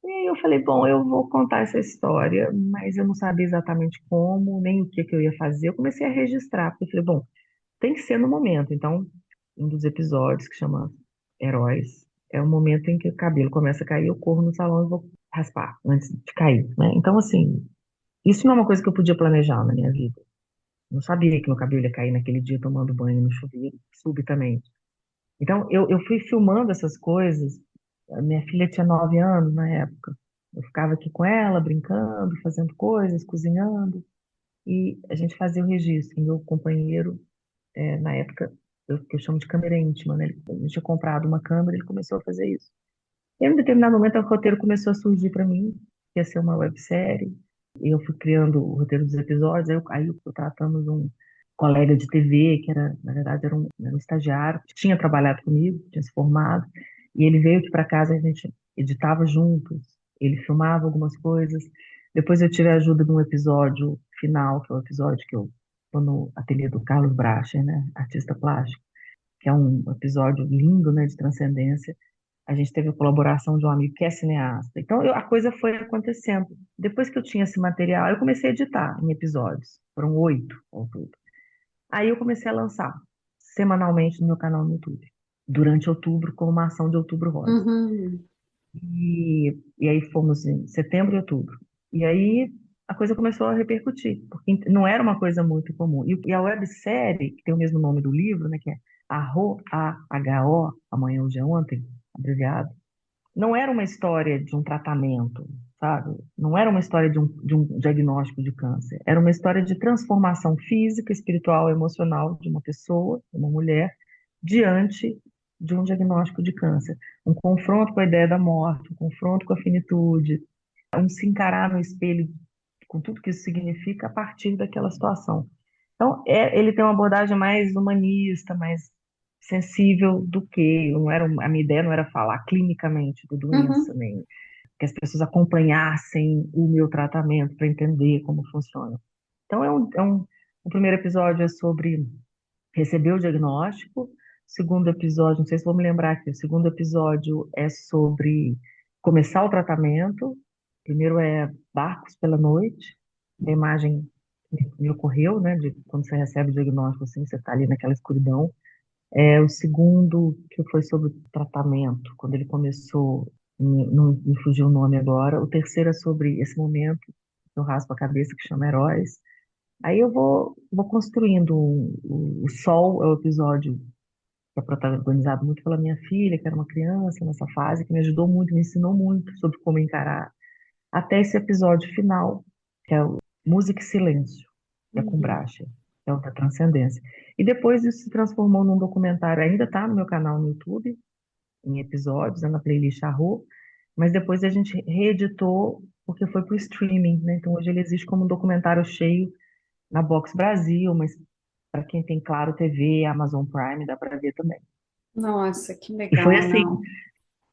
E aí eu falei, bom, eu vou contar essa história, mas eu não sabia exatamente como, nem o que que eu ia fazer. Eu comecei a registrar, porque eu falei, bom, tem que ser no momento. Então, um dos episódios que chama Heróis é o momento em que o cabelo começa a cair, eu corro no salão e vou raspar antes de cair, né? Então, assim, isso não é uma coisa que eu podia planejar na minha vida. Não sabia que meu cabelo ia cair naquele dia tomando banho no chuveiro, subitamente. Então, eu fui filmando essas coisas. A minha filha tinha 9 anos na época. Eu ficava aqui com ela, brincando, fazendo coisas, cozinhando, e a gente fazia o registro. E meu companheiro, na época, que eu chamo de câmera íntima, né? Ele tinha comprado uma câmera, ele começou a fazer isso. E em um determinado momento, o roteiro começou a surgir para mim, que ia ser uma websérie. E eu fui criando o roteiro dos episódios. Aí tratamos um colega de TV, que era, na verdade, era um estagiário, que tinha trabalhado comigo, tinha se formado. E ele veio aqui para casa, a gente editava juntos, ele filmava algumas coisas. Depois eu tive a ajuda de um episódio final, que é o episódio que eu estou no ateliê do Carlos Bracher, né, artista plástico, que é um episódio lindo, né, de transcendência. A gente teve a colaboração de um amigo que é cineasta. Então, a coisa foi acontecendo. Depois que eu tinha esse material, eu comecei a editar em episódios. Foram 8 ao todo. Aí eu comecei a lançar semanalmente no meu canal no YouTube, durante outubro, como uma ação de Outubro Rosa. uhum, E aí fomos em setembro e outubro. E aí a coisa começou a repercutir, porque não era uma coisa muito comum. E a websérie, que tem o mesmo nome do livro, né, que é Arro, A-H-O, Amanhã Hoje é Ontem, abreviado, não era uma história de um tratamento, sabe? Não era uma história de um diagnóstico de câncer. Era uma história de transformação física, espiritual, emocional de uma pessoa, uma mulher, diante de um diagnóstico de câncer. Um confronto com a ideia da morte, um confronto com a finitude, um se encarar no espelho com tudo que isso significa a partir daquela situação. Então, ele tem uma abordagem mais humanista, mais sensível do que, não era, a minha ideia não era falar clinicamente da doença, uhum. nem que as pessoas acompanhassem o meu tratamento para entender como funciona. Então, o primeiro episódio é sobre receber o diagnóstico, o segundo episódio, não sei se vou me lembrar aqui, o segundo episódio é sobre começar o tratamento, o primeiro é Barcos pela Noite, a imagem que me ocorreu, né, de quando você recebe o diagnóstico, assim, você está ali naquela escuridão. O segundo, que foi sobre o tratamento, quando ele começou, não me fugiu o nome agora. O terceiro é sobre esse momento, que eu raspo a cabeça, que chama Heróis. Aí eu vou construindo. O Sol é o episódio que é protagonizado muito pela minha filha, que era uma criança nessa fase, que me ajudou muito, me ensinou muito sobre como encarar. Até esse episódio final, que é o Música e Silêncio, que é com Uhum. Bracha, que é o da Transcendência. E depois isso se transformou num documentário, ainda está no meu canal no YouTube, em episódios, na playlist Arro, mas depois a gente reeditou porque foi para o streaming, né? Então hoje ele existe como um documentário cheio na Box Brasil, mas para quem tem Claro TV, Amazon Prime, dá para ver também. Nossa, que E foi legal, assim, não?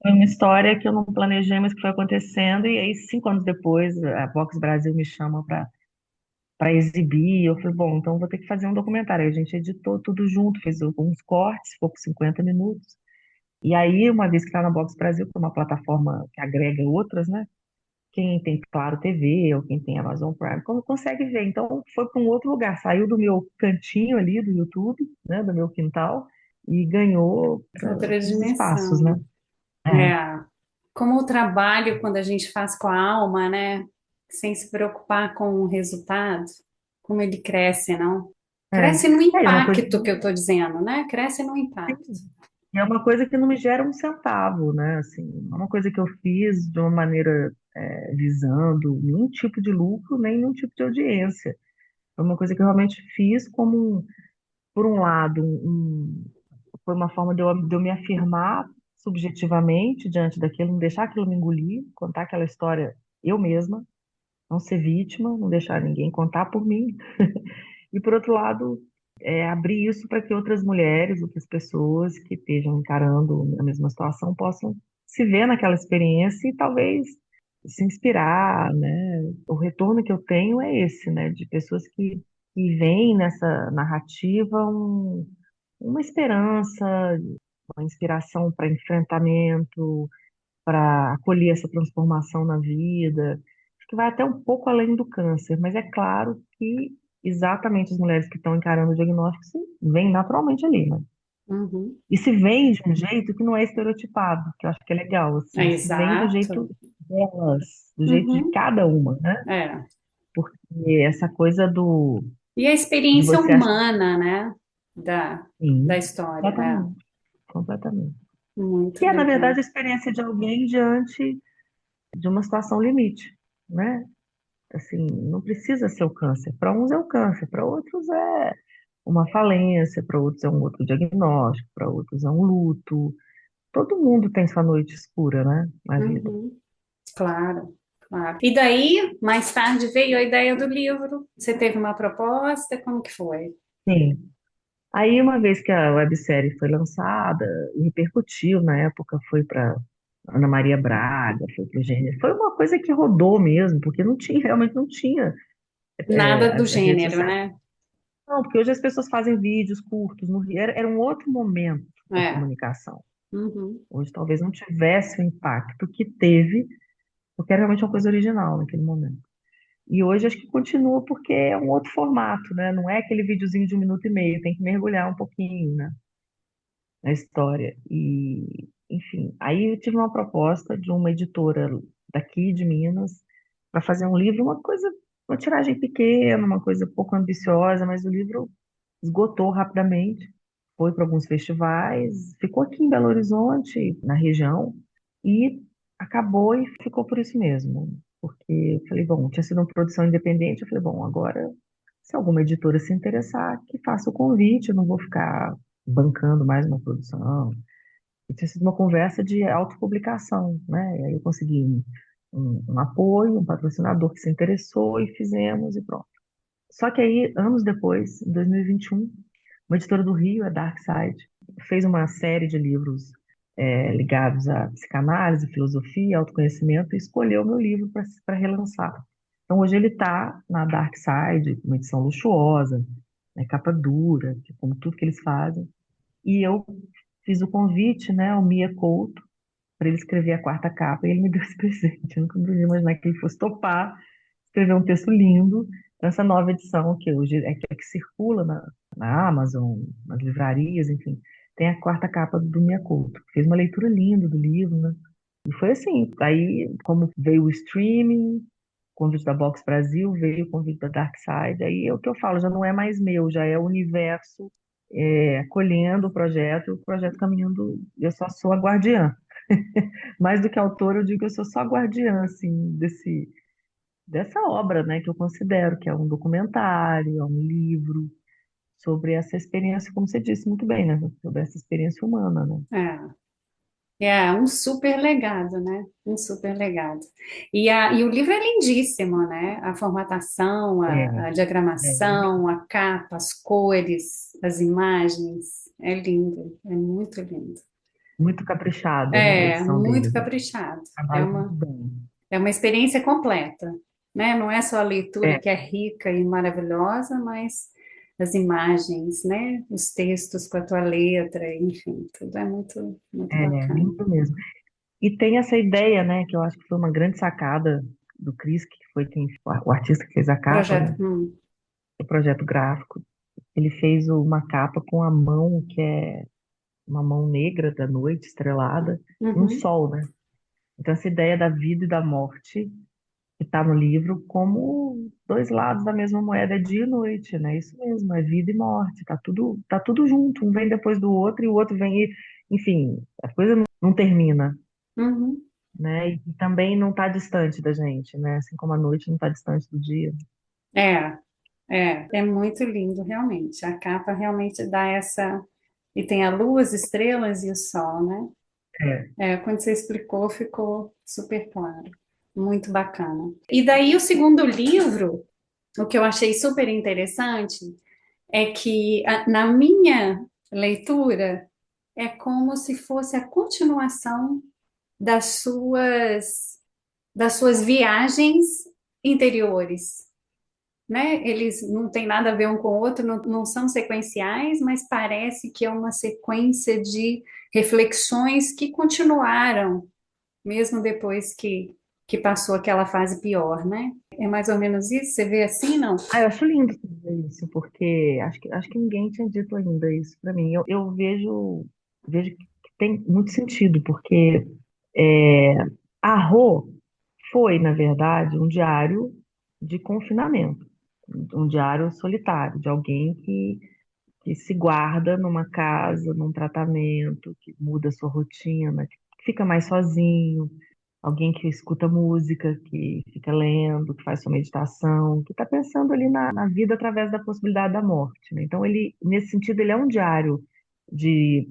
foi uma história que eu não planejei, mas que foi acontecendo, e aí 5 anos depois a Box Brasil me chama para exibir. Eu falei, bom, então vou ter que fazer um documentário. Aí a gente editou tudo junto, fez alguns cortes, ficou com 50 minutos. E aí, uma vez que está na Box Brasil, que é uma plataforma que agrega outras, né? Quem tem Claro TV ou quem tem Amazon Prime, como consegue ver. Então, foi para um outro lugar, saiu do meu cantinho ali do YouTube, né? Do meu quintal, e ganhou Outra outros espaços, né? dimensão. É, É. Como o trabalho, quando a gente faz com a alma, né? Sem se preocupar com o resultado, como ele cresce, não? é, Cresce no é uma coisa que impacto que eu estou dizendo, né? Cresce no impacto. sim, é uma coisa que não me gera um centavo, né? Assim, não é uma coisa que eu fiz de uma maneira visando nenhum tipo de lucro, nem nenhum tipo de audiência. Foi uma coisa que eu realmente fiz como, por um lado, foi uma forma de eu me afirmar subjetivamente diante daquilo, não deixar aquilo me engolir, contar aquela história eu mesma, não ser vítima, não deixar ninguém contar por mim. E, por outro lado, abrir isso para que outras mulheres, outras pessoas que estejam encarando a mesma situação possam se ver naquela experiência e talvez se inspirar, né? O retorno que eu tenho é esse, né? De pessoas que veem nessa narrativa uma esperança, uma inspiração para enfrentamento, para acolher essa transformação na vida. Acho que vai até um pouco além do câncer, mas é claro que exatamente as mulheres que estão encarando o diagnóstico se veem naturalmente ali, né? Uhum. E se veem de um jeito que não é estereotipado, que eu acho que é legal, É assim, se veem do jeito exato. delas, do jeito de Uhum. cada uma, né? É. Porque essa coisa E a de experiência você achar humana, né? Da sim, história. É. completamente, completamente. Muito Que é, na legal. verdade, a experiência de alguém diante de uma situação limite, né? Assim, não precisa ser o câncer. Para uns é o câncer, para outros é uma falência, para outros é um outro diagnóstico, para outros é um luto. Todo mundo tem sua noite escura, né, na vida. Uhum. Claro, claro. E daí, mais tarde, veio a ideia do livro. Você teve uma proposta? Como que foi? Sim. Aí, uma vez que a websérie foi lançada, repercutiu na época, foi para Ana Maria Braga, foi para o Gênero. Foi uma coisa que rodou mesmo, porque não tinha, realmente não tinha. Nada do As redes gênero, sociais. né? Não, porque hoje as pessoas fazem vídeos curtos, era um outro momento da É. comunicação. Uhum. Hoje talvez não tivesse o impacto que teve, porque era realmente uma coisa original naquele momento. E hoje acho que continua porque é um outro formato, né? Não é aquele videozinho de 1 minuto e meio, tem que mergulhar um pouquinho, né, na história. E, enfim, aí eu tive uma proposta de uma editora daqui de Minas para fazer um livro, uma coisa, uma tiragem pequena, uma coisa pouco ambiciosa, mas o livro esgotou rapidamente, foi para alguns festivais, ficou aqui em Belo Horizonte, na região, e acabou e ficou por isso mesmo. Porque eu falei, bom, tinha sido uma produção independente, eu falei, bom, agora, se alguma editora se interessar, que faça o convite, eu não vou ficar bancando mais uma produção. E tinha sido uma conversa de autopublicação, né? E aí eu consegui um apoio, um patrocinador que se interessou e fizemos e pronto. Só que aí, anos depois, em 2021, uma editora do Rio, a Dark Side, fez uma série de livros ligados à psicanálise, filosofia, autoconhecimento e escolheu o meu livro para relançar. Então, hoje ele está na Dark Side, uma edição luxuosa, né, capa dura, que, como tudo que eles fazem. E eu fiz o convite, né, ao Mia Couto, para ele escrever a quarta capa, e ele me deu esse presente. Eu nunca podia imaginar que ele fosse topar escrever um texto lindo nessa nova edição, que hoje é que circula na Amazon, nas livrarias, enfim. Tem a quarta capa do Mia Couto. Fez uma leitura linda do livro, né? E foi assim. Aí, como veio o streaming, convite da Box Brasil, veio o convite da Dark Side, aí é o que eu falo, já não é mais meu, já é o universo acolhendo o projeto caminhando, eu só sou a guardiã. Mais do que autora, eu digo que eu sou só guardiã, assim, dessa obra, né, que eu considero que é um documentário, é um livro sobre essa experiência, como você disse muito bem, né, sobre essa experiência humana, né. É um super legado, né? Um super legado. E o livro é lindíssimo, né? A formatação, É, a diagramação, a capa, as cores, as imagens. É lindo, é muito lindo. muito caprichada, né, a É, edição muito deles, né, caprichado. trabalha muito bem. É uma experiência completa, né? Não é só a leitura É, que é rica e maravilhosa, mas as imagens, né? Os textos com a tua letra, enfim, tudo é muito, muito bacana. lindo mesmo. E tem essa ideia, né, que eu acho que foi uma grande sacada do Chris, que foi o artista que fez a capa, Projeto, né, o projeto gráfico. Ele fez uma capa com a mão que é uma mão negra da noite estrelada, e um Uhum. sol, né? Então, essa ideia da vida e da morte que está no livro como dois lados da mesma moeda, é dia e noite, né? Isso mesmo, é vida e morte, tá tudo junto, um vem depois do outro e o outro vem, enfim, a coisa não termina, Uhum. né? E também não está distante da gente, né? Assim como a noite não está distante do dia. É, é muito lindo, realmente. A capa realmente dá essa. E tem a lua, as estrelas e o sol, né? É, É, quando você explicou, ficou super claro. Muito bacana. E daí, o segundo livro, o que eu achei super interessante, é que na minha leitura, é como se fosse a continuação das suas viagens interiores, né? Eles não têm nada a ver um com o outro, não são sequenciais, mas parece que é uma sequência de reflexões que continuaram, mesmo depois que passou aquela fase pior, né? É mais ou menos isso? Você vê assim, não? ah, eu acho lindo dizer isso, porque acho que ninguém tinha dito ainda isso para mim. Eu vejo que tem muito sentido, porque é, a Rô foi, na verdade, um diário de confinamento, um diário solitário, de alguém que se guarda numa casa, num tratamento, que muda a sua rotina, que fica mais sozinho, alguém que escuta música, que fica lendo, que faz sua meditação, que está pensando ali na vida através da possibilidade da morte, né? Então, ele, nesse sentido, ele é um diário de,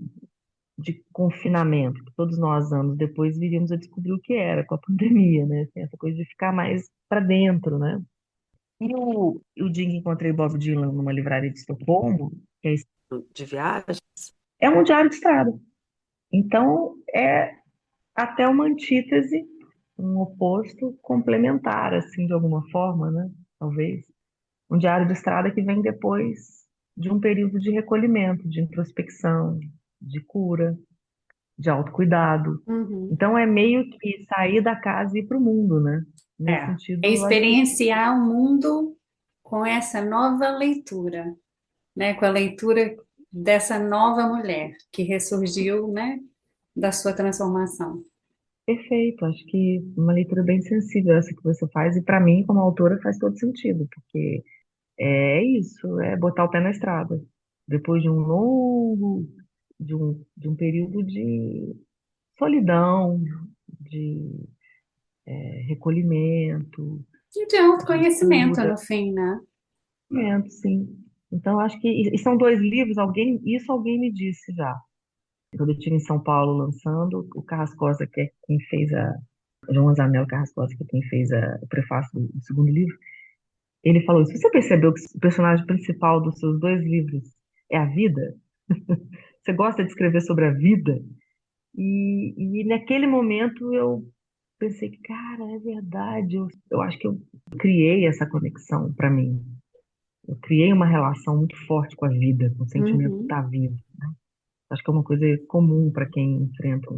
de confinamento, que todos nós, anos depois, viríamos a descobrir o que era com a pandemia, né? Assim, essa coisa de ficar mais para dentro, né? E o dia em que encontrei Bob Dylan numa livraria de Estocolmo, que é esse de viagem, é um diário de estrada. Então, é até uma antítese, um oposto complementar, assim, de alguma forma, né? Talvez. Um diário de estrada que vem depois de um período de recolhimento, de introspecção, de cura, de autocuidado. Uhum. Então, é meio que sair da casa e ir para o mundo, né? Nesse É sentido, eu acho que experienciar o mundo com essa nova leitura, né? Com a leitura dessa nova mulher que ressurgiu, né? Da sua transformação. perfeito. Acho que uma leitura bem sensível essa que você faz, e para mim, como autora, faz todo sentido, porque é isso, é botar o pé na estrada. Depois de um longo, de um período de solidão, de recolhimento, E de de autoconhecimento, cura, no fim, né? sim. Então, acho que e são dois livros, isso alguém me disse já. Quando eu estive em São Paulo lançando, o Carrascosa, que é quem fez João Zanel Carrascosa, que é quem fez o prefácio do segundo livro, ele falou isso. Você percebeu que o personagem principal dos seus dois livros é a vida? Você gosta de escrever sobre a vida? E naquele momento eu pensei, cara, é verdade. Eu acho que eu criei essa conexão para mim. Eu criei uma relação muito forte com a vida, com o sentimento de Uhum. estar vivo. Acho que é uma coisa comum para quem enfrenta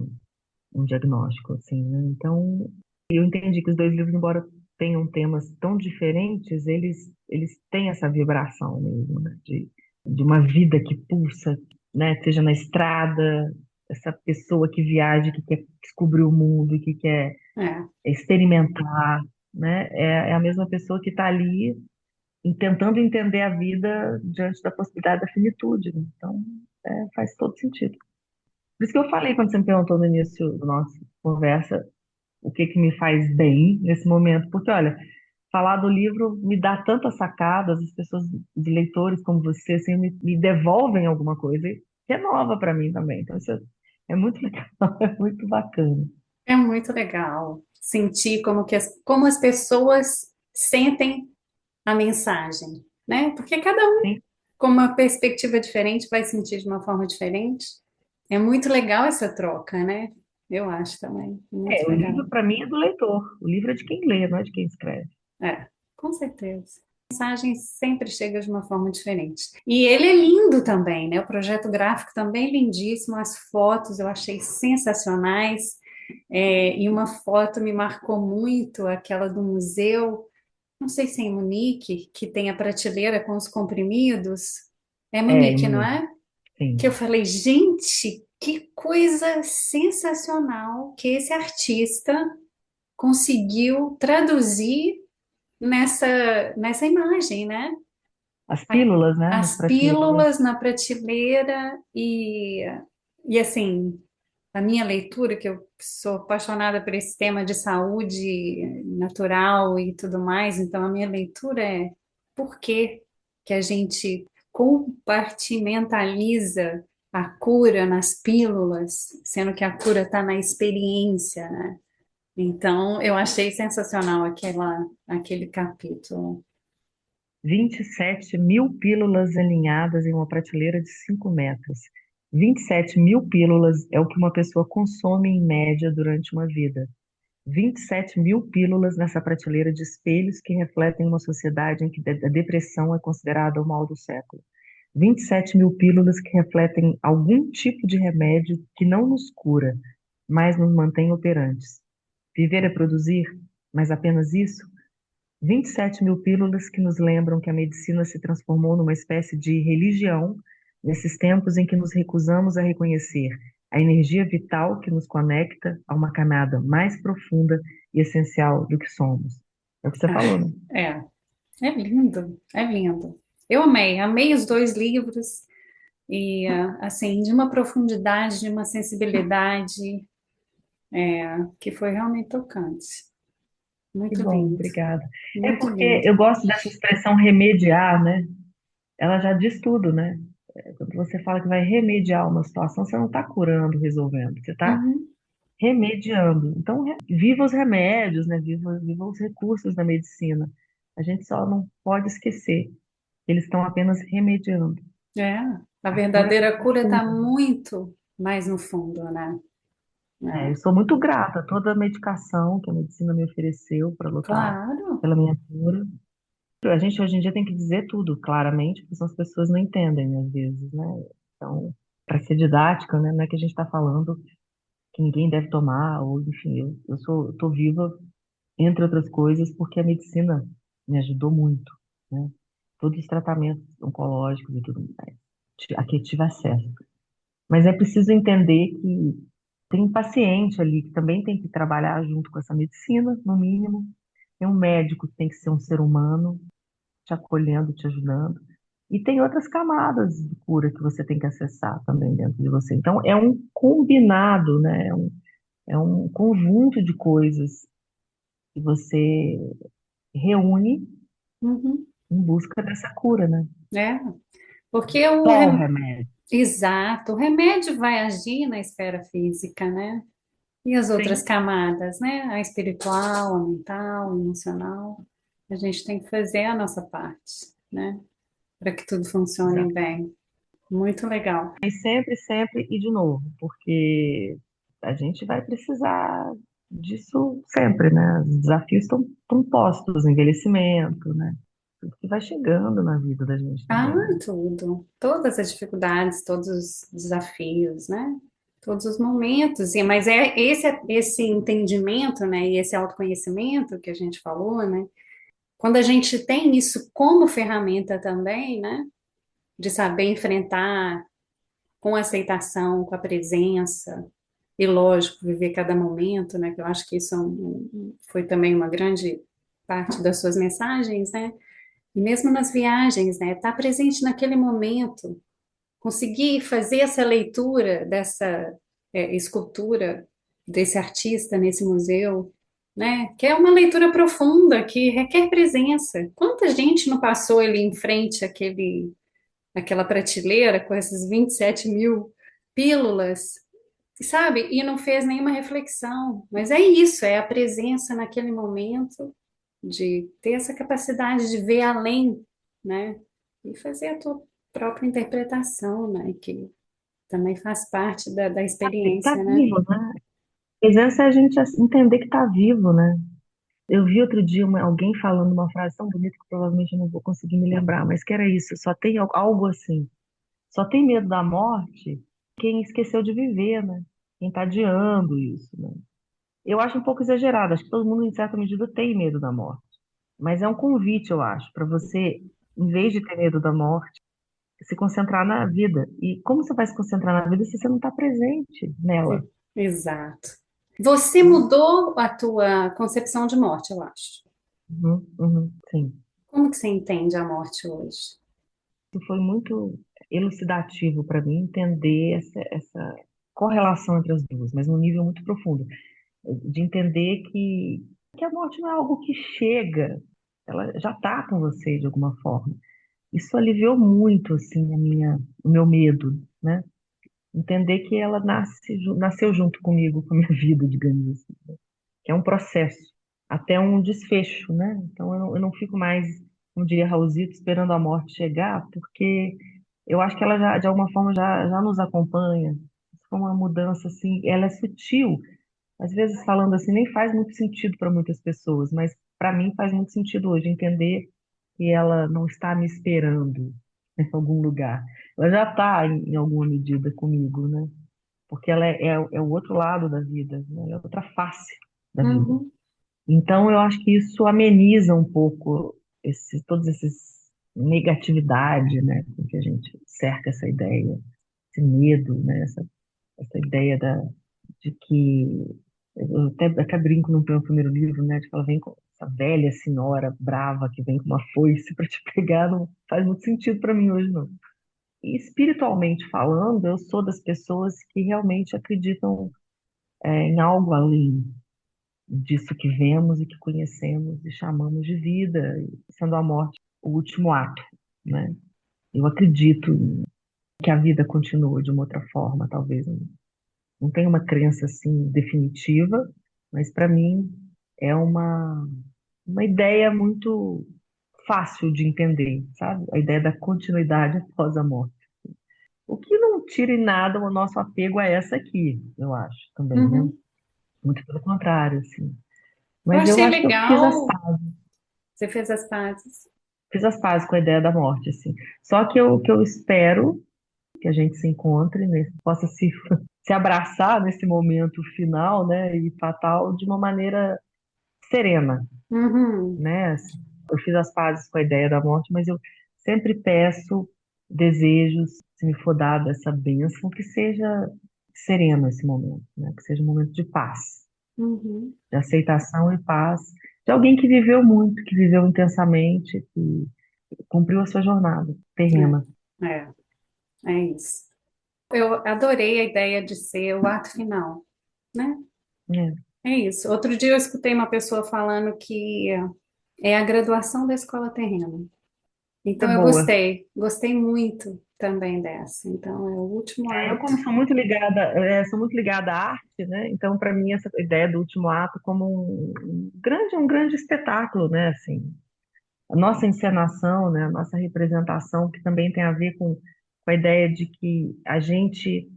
um diagnóstico, assim, né? Então, eu entendi que os dois livros, embora tenham temas tão diferentes, eles têm essa vibração mesmo, né? De uma vida que pulsa, né? Seja na estrada, essa pessoa que viaja, que quer descobrir o mundo, que quer É, experimentar, né? É a mesma pessoa que está ali tentando entender a vida diante da possibilidade da finitude, né? Então, faz todo sentido. Por isso que eu falei quando você me perguntou no início da nossa conversa o que que me faz bem nesse momento, porque olha, falar do livro me dá tantas sacadas, as pessoas, de leitores como você, assim, me devolvem alguma coisa que é nova para mim também. Então isso é muito legal, é muito bacana. é muito legal sentir como as pessoas sentem a mensagem, né? Porque cada um, Sim. com uma perspectiva diferente, vai sentir de uma forma diferente. É muito legal essa troca, né? Eu acho também. Muito O legal. livro para mim é do leitor, o livro é de quem lê, não é de quem escreve. É, com certeza. A mensagem sempre chega de uma forma diferente. E ele é lindo também, né? O projeto gráfico também lindíssimo, as fotos eu achei sensacionais. E uma foto me marcou muito, aquela do museu, não sei se é em Munique, que tem a prateleira com os comprimidos. É É, Munique, não Munique, é? Que eu sim. falei, gente. Que coisa sensacional que esse artista conseguiu traduzir nessa imagem, né? As pílulas, né, nas As prateleiras. pílulas na prateleira e assim, a minha leitura, que eu sou apaixonada por esse tema de saúde natural e tudo mais, então a minha leitura é por que a gente compartimentaliza a cura nas pílulas, sendo que a cura está na experiência, né? Então, eu achei sensacional aquele capítulo. 27 mil pílulas alinhadas em uma prateleira de 5 metros. 27 mil pílulas é o que uma pessoa consome em média durante uma vida. 27 mil pílulas nessa prateleira de espelhos que refletem uma sociedade em que a depressão é considerada o mal do século. 27 mil pílulas que refletem algum tipo de remédio que não nos cura, mas nos mantém operantes. Viver é produzir, mas apenas isso? 27 mil pílulas que nos lembram que a medicina se transformou numa espécie de religião nesses tempos em que nos recusamos a reconhecer a energia vital que nos conecta a uma camada mais profunda e essencial do que somos. É o que você Ah, falou, né? é, é lindo, é lindo. Eu amei os dois livros e assim, de uma profundidade, de uma sensibilidade que foi realmente tocante. Que Muito bom, lindo, obrigada. É muito porque lindo. eu gosto dessa expressão remediar, né? Ela já diz tudo, né? Quando você fala que vai remediar uma situação, você não está curando, resolvendo, você está Uhum. remediando. Então, viva os remédios, né? Viva os recursos da medicina. A gente só não pode esquecer. Eles estão apenas remediando. É, a A cura está verdadeira cura está profunda. muito mais no fundo, né? É, eu É, sou muito grata a toda a medicação que a medicina me ofereceu para lutar claro, pela minha cura. A gente hoje em dia tem que dizer tudo claramente, porque senão as pessoas não entendem às vezes, né? Então, para ser didática, né? Não é que a gente está falando que ninguém deve tomar, ou enfim, eu tô viva, entre outras coisas, porque a medicina me ajudou muito, né? Todos os tratamentos oncológicos e tudo mais, a que eu tive acesso. Mas é preciso entender que tem um paciente ali que também tem que trabalhar junto com essa medicina, no mínimo. Tem um médico que tem que ser um ser humano, te acolhendo, te ajudando. E tem outras camadas de cura que você tem que acessar também dentro de você. Então, é um combinado, né? É um conjunto de coisas que você reúne uhum, em busca dessa cura, né? é, porque Só o remédio. exato, o remédio vai agir na esfera física, né? E as outras Sim, camadas, né? A espiritual, a mental, a emocional. A gente tem que fazer a nossa parte, né? Para que tudo funcione exatamente. bem. Muito legal. E sempre, sempre e de novo, porque a gente vai precisar disso sempre, né? Os desafios estão postos, o envelhecimento, né? Tudo que vai chegando na vida da gente Ah, também, né? tudo. Todas as dificuldades, todos os desafios, né? Todos os momentos. Mas é esse entendimento, né? E esse autoconhecimento que a gente falou, né? Quando a gente tem isso como ferramenta também, né? De saber enfrentar com aceitação, com a presença, e lógico, viver cada momento, né? Que eu acho que isso foi também uma grande parte das suas mensagens, né? E mesmo nas viagens, né? Estar presente naquele momento, conseguir fazer essa leitura dessa escultura desse artista nesse museu, né? Que é uma leitura profunda, que requer presença. Quanta gente não passou ali em frente àquela prateleira com essas 27 mil pílulas, sabe? E não fez nenhuma reflexão. Mas é isso, é a presença naquele momento de ter essa capacidade de ver além, né? E fazer a tua própria interpretação, né? Que também faz parte da Tá experiência, né? vivo, né? Presença é a gente entender que tá vivo, né? Eu vi outro dia alguém falando uma frase tão bonita que provavelmente eu não vou conseguir me lembrar, mas que era isso, só tem algo assim. Só tem medo da morte quem esqueceu de viver, né? Quem tá adiando isso, né? Eu acho um pouco exagerado, acho que todo mundo, em certa medida, tem medo da morte. Mas é um convite, eu acho, para você, em vez de ter medo da morte, se concentrar na vida. E como você vai se concentrar na vida se você não está presente nela? Exato. Você Né? mudou a tua concepção de morte, eu acho. Uhum, uhum, sim. Como que você entende a morte hoje? Isso foi muito elucidativo para mim entender essa correlação entre as duas, mas num nível muito profundo, de entender que a morte não é algo que chega, ela já está com você de alguma forma. Isso aliviou muito assim o meu medo, né? Entender que ela nasceu junto comigo, com a minha vida, digamos assim, que é um processo até um desfecho, né? Então eu não fico mais, como diria Raulzito, esperando a morte chegar, porque eu acho que ela já, de alguma forma, já nos acompanha. Isso foi uma mudança assim, ela é sutil. Às vezes falando assim nem faz muito sentido para muitas pessoas, mas para mim faz muito sentido hoje entender que ela não está me esperando em algum lugar. Ela já está em alguma medida comigo, né? Porque ela é o outro lado da vida, né? Ela é outra face da vida. Uhum, Então, eu acho que isso ameniza um pouco todos esses negatividade, né, com que a gente cerca essa ideia, esse medo, né, essa ideia de que eu até brinco no meu primeiro livro, né, de que ela vem com essa velha senhora brava que vem com uma foice para te pegar, não faz muito sentido para mim hoje, não. E espiritualmente falando, eu sou das pessoas que realmente acreditam em algo além disso que vemos e que conhecemos e chamamos de vida, sendo a morte o último ato, né? Eu acredito que a vida continua de uma outra forma, talvez não tenho uma crença assim definitiva, mas para mim é uma ideia muito fácil de entender, sabe? A ideia da continuidade após a morte. O que não tira em nada o nosso apego a essa aqui, eu acho, também, né? uhum. Muito pelo contrário, assim. Eu Mas eu achei acho que eu fiz legal. Você fez as pazes. as pazes com a ideia da morte, assim. Só que eu espero que a gente se encontre, né, possa se abraçar nesse momento final, né, e fatal de uma maneira serena, Uhum, né? Assim, eu fiz as pazes com a ideia da morte, mas eu sempre peço desejos, se me for dada essa bênção, que seja sereno esse momento, né? Que seja um momento de paz, uhum. de aceitação e paz, de alguém que viveu muito, que viveu intensamente, que cumpriu a sua jornada terrena. É, é isso. Eu adorei a ideia de ser o ato final, né? É, É isso. Outro dia eu escutei uma pessoa falando que é a graduação da escola terrena. é Então eu boa. gostei muito também dessa. Então é o último Eu, ato. como sou muito ligada à arte, né? Então, para mim, essa ideia do último ato como um grande espetáculo, né? Assim, a nossa encenação, né? A nossa representação, que também tem a ver com a ideia de que a gente,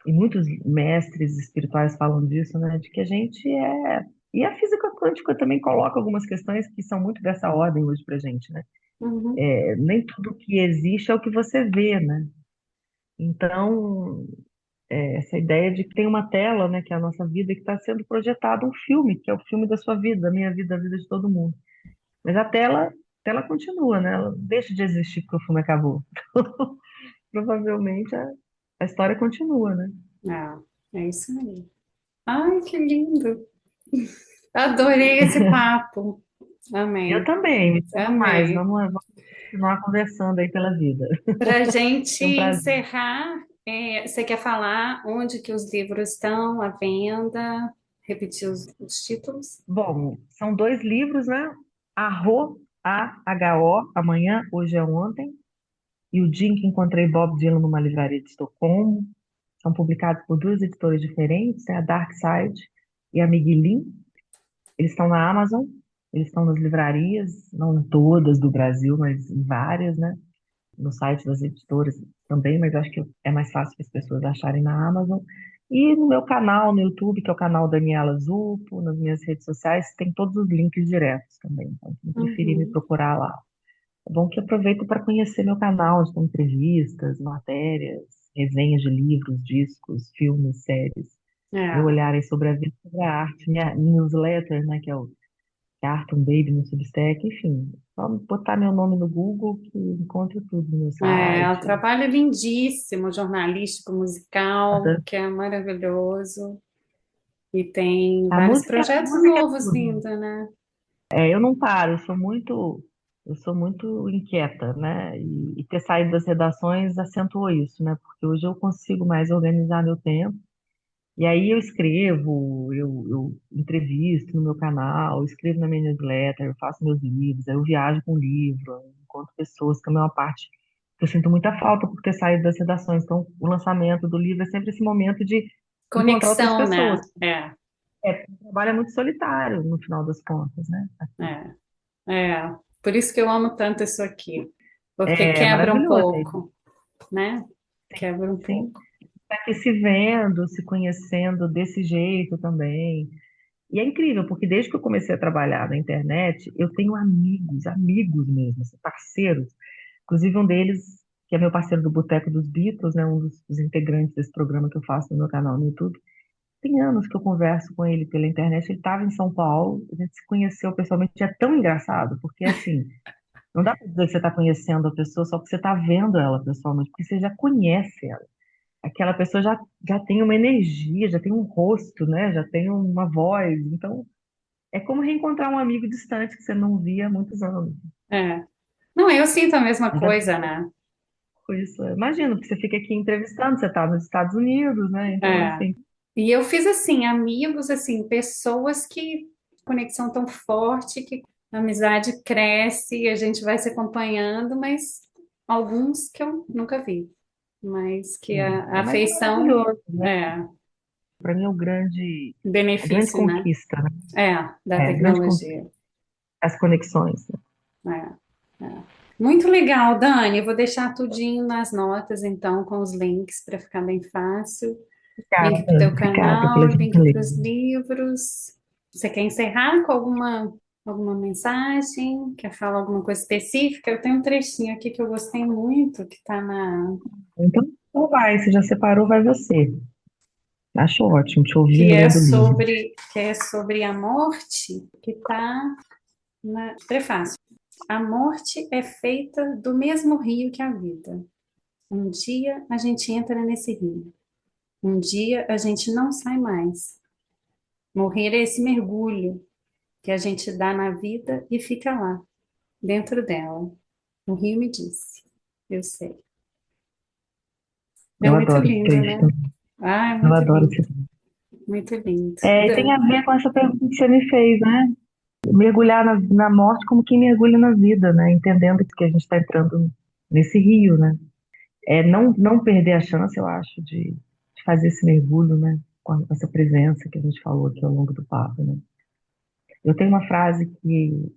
e muitos mestres espirituais falam disso, né? De que a gente é. E a física quântica também coloca algumas questões que são muito dessa ordem hoje para gente, né? Uhum, Nem tudo que existe é o que você vê, né? Então, essa ideia de que tem uma tela, né, que é a nossa vida, que está sendo projetado um filme, que é o filme da sua vida, da minha vida, da vida de todo mundo. Mas a tela continua, né? Ela deixa de existir porque o filme acabou. Provavelmente a história continua, né? é isso aí. Ai, que lindo! Adorei esse papo. Eu Amei, também, me chama mais, amei. vamos continuar conversando aí pela vida. Para a gente Foi um prazer. encerrar, você quer falar onde que os livros estão à venda? Repetir os títulos? Bom, são dois livros, né? A-H-O, Amanhã, Hoje é Ontem, e O Dia em que Encontrei Bob Dylan numa Livraria de Estocolmo. São publicados por duas editoras diferentes, né, a Dark Side e a Miguelin. Eles estão na Amazon, eles estão nas livrarias, não em todas do Brasil, mas em várias, né? No site das editoras também, mas acho que é mais fácil que as pessoas acharem na Amazon. E no meu canal no YouTube, que é o canal Daniela Zupo, nas minhas redes sociais, tem todos os links diretos também. Então, quem preferir me Uhum. procurar lá. É bom que aproveito para conhecer meu canal, onde tem entrevistas, matérias, resenhas de livros, discos, filmes, séries, meu É. olhar aí sobre a vida, sobre a arte, minha newsletter, né, que é o Cartoon Baby no Substack, enfim. Só botar meu nome no Google que encontra tudo no meu O site. trabalho é lindíssimo, jornalístico, musical, que é maravilhoso. E tem A vários música, a projetos música é novos tudo. vindo, né? Eu não paro, eu sou muito inquieta, né? E ter saído das redações acentuou isso, né? Porque hoje eu consigo mais organizar meu tempo. E aí eu escrevo, eu entrevisto no meu canal, eu escrevo na minha newsletter, eu faço meus livros, aí eu viajo com livro, eu encontro pessoas, que também é uma parte que eu sinto muita falta por ter saído das redações. Então, o lançamento do livro é sempre esse momento de encontrar outras Conexão, pessoas. né? É, O trabalho é muito solitário, no final das contas, né? Por isso que eu amo tanto isso aqui. Porque É quebra um maravilhoso, pouco, né? Quebra um sim. pouco. Tá aqui se vendo, se conhecendo desse jeito também. E é incrível, porque desde que eu comecei a trabalhar na internet, eu tenho amigos, amigos mesmo, assim, parceiros. Inclusive um deles, que é meu parceiro do Boteco dos Beatles, né, um dos integrantes desse programa que eu faço no meu canal no YouTube. Tem anos que eu converso com ele pela internet. Ele estava em São Paulo, a gente se conheceu pessoalmente. É tão engraçado, porque assim, não dá para dizer que você está conhecendo a pessoa só porque você está vendo ela pessoalmente, porque você já conhece ela. Aquela pessoa já tem uma energia, já tem um rosto, né? Já tem uma voz. Então, é como reencontrar um amigo distante que você não via há muitos anos. É. Não, eu sinto a mesma Mas coisa, né? isso, imagino, porque você fica aqui entrevistando, você está nos Estados Unidos, né? Então, É. assim, E eu fiz assim, amigos, assim, pessoas que conexão tão forte que a amizade cresce e a gente vai se acompanhando, mas alguns que eu nunca vi, mas que a mas é afeição maravilhoso, né? é Para mim é a grande benefício, né? conquista, né? Da A grande conquista, tecnologia. as conexões. Né? É. Muito legal, Dani. Eu vou deixar tudinho nas notas, então, com os links para ficar bem fácil. Link para o teu Obrigada pela canal, link para gentileza. os livros. Você quer encerrar com alguma mensagem? Quer falar alguma coisa específica? Eu tenho um trechinho aqui que eu gostei muito, que está Então vai, se já separou, vai você. Acho ótimo te que ouvindo é lendo o livro. sobre a morte, que está na prefácio. A morte é feita do mesmo rio que a vida. Um dia a gente entra nesse rio. Um dia a gente não sai mais. Morrer é esse mergulho que a gente dá na vida e fica lá, dentro dela. O rio me disse. Eu sei. É Eu muito adoro esse lindo, trecho né? também. Ah, é Eu muito adoro lindo. esse. Muito lindo. E tem a ver com essa pergunta que você me fez, né? Mergulhar na morte como quem mergulha na vida, né? Entendendo que a gente está entrando nesse rio, né? Não perder a chance, eu acho, de fazer esse mergulho, né? Com essa presença que a gente falou aqui ao longo do papo, né? Eu tenho uma frase que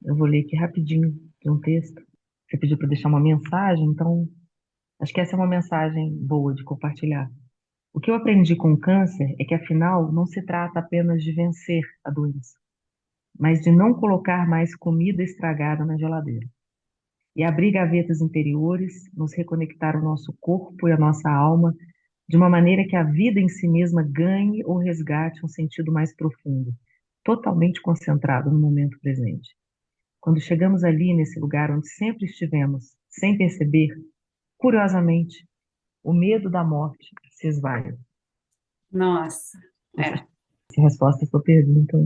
eu vou ler aqui rapidinho, de um texto. Você pediu para deixar uma mensagem, então acho que essa é uma mensagem boa de compartilhar. O que eu aprendi com o câncer é que, afinal, não se trata apenas de vencer a doença, mas de não colocar mais comida estragada na geladeira. E abrir gavetas interiores, nos reconectar o nosso corpo e a nossa alma de uma maneira que a vida em si mesma ganhe ou resgate um sentido mais profundo, totalmente concentrado no momento presente. Quando chegamos ali, nesse lugar onde sempre estivemos, sem perceber, curiosamente, o medo da morte se esvai. Nossa, Essa é. é a resposta à sua pergunta.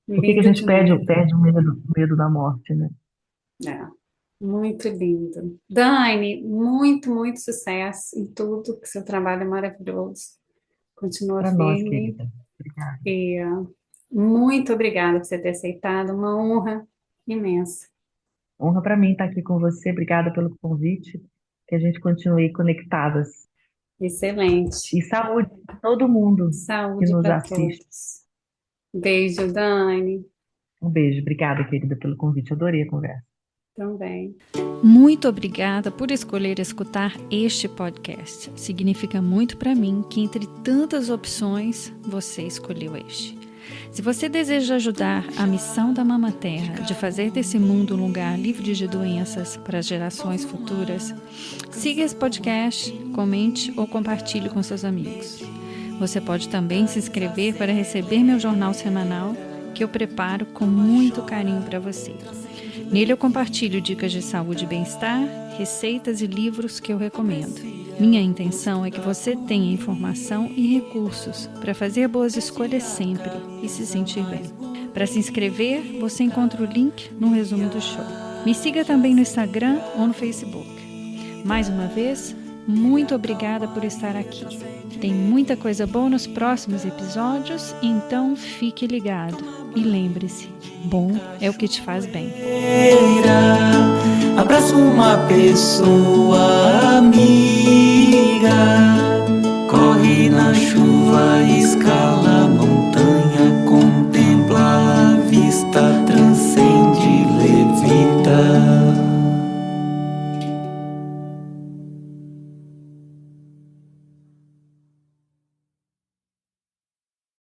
Por que a Lindo gente demais. perde o medo da morte, né? É. Muito lindo. Dani, muito, muito sucesso em tudo, que seu trabalho é maravilhoso. Continua Para nós, firme querida. Obrigada. e muito obrigada por você ter aceitado, uma honra imensa. Honra para mim estar aqui com você. Obrigada pelo convite. Que a gente continue conectadas. Excelente. E saúde para todo mundo que Saúde nos para assiste. todos. Beijo, Dani, Um beijo. Obrigada, querida, pelo convite. Adorei a conversa. também. Muito obrigada por escolher escutar este podcast. Significa muito para mim que, entre tantas opções, você escolheu este. Se você deseja ajudar a missão da Mama Terra de fazer desse mundo um lugar livre de doenças para as gerações futuras, siga esse podcast, comente ou compartilhe com seus amigos. Você pode também se inscrever para receber meu jornal semanal, que eu preparo com muito carinho para você. Nele eu compartilho dicas de saúde e bem-estar, receitas e livros que eu recomendo. Minha intenção é que você tenha informação e recursos para fazer boas escolhas sempre e se sentir bem. Para se inscrever, você encontra o link no resumo do show. Me siga também no Instagram ou no Facebook. Mais uma vez, muito obrigada por estar aqui. Tem muita coisa boa nos próximos episódios, então fique ligado. E lembre-se, bom é o que te faz bem. Abraço uma pessoa amiga.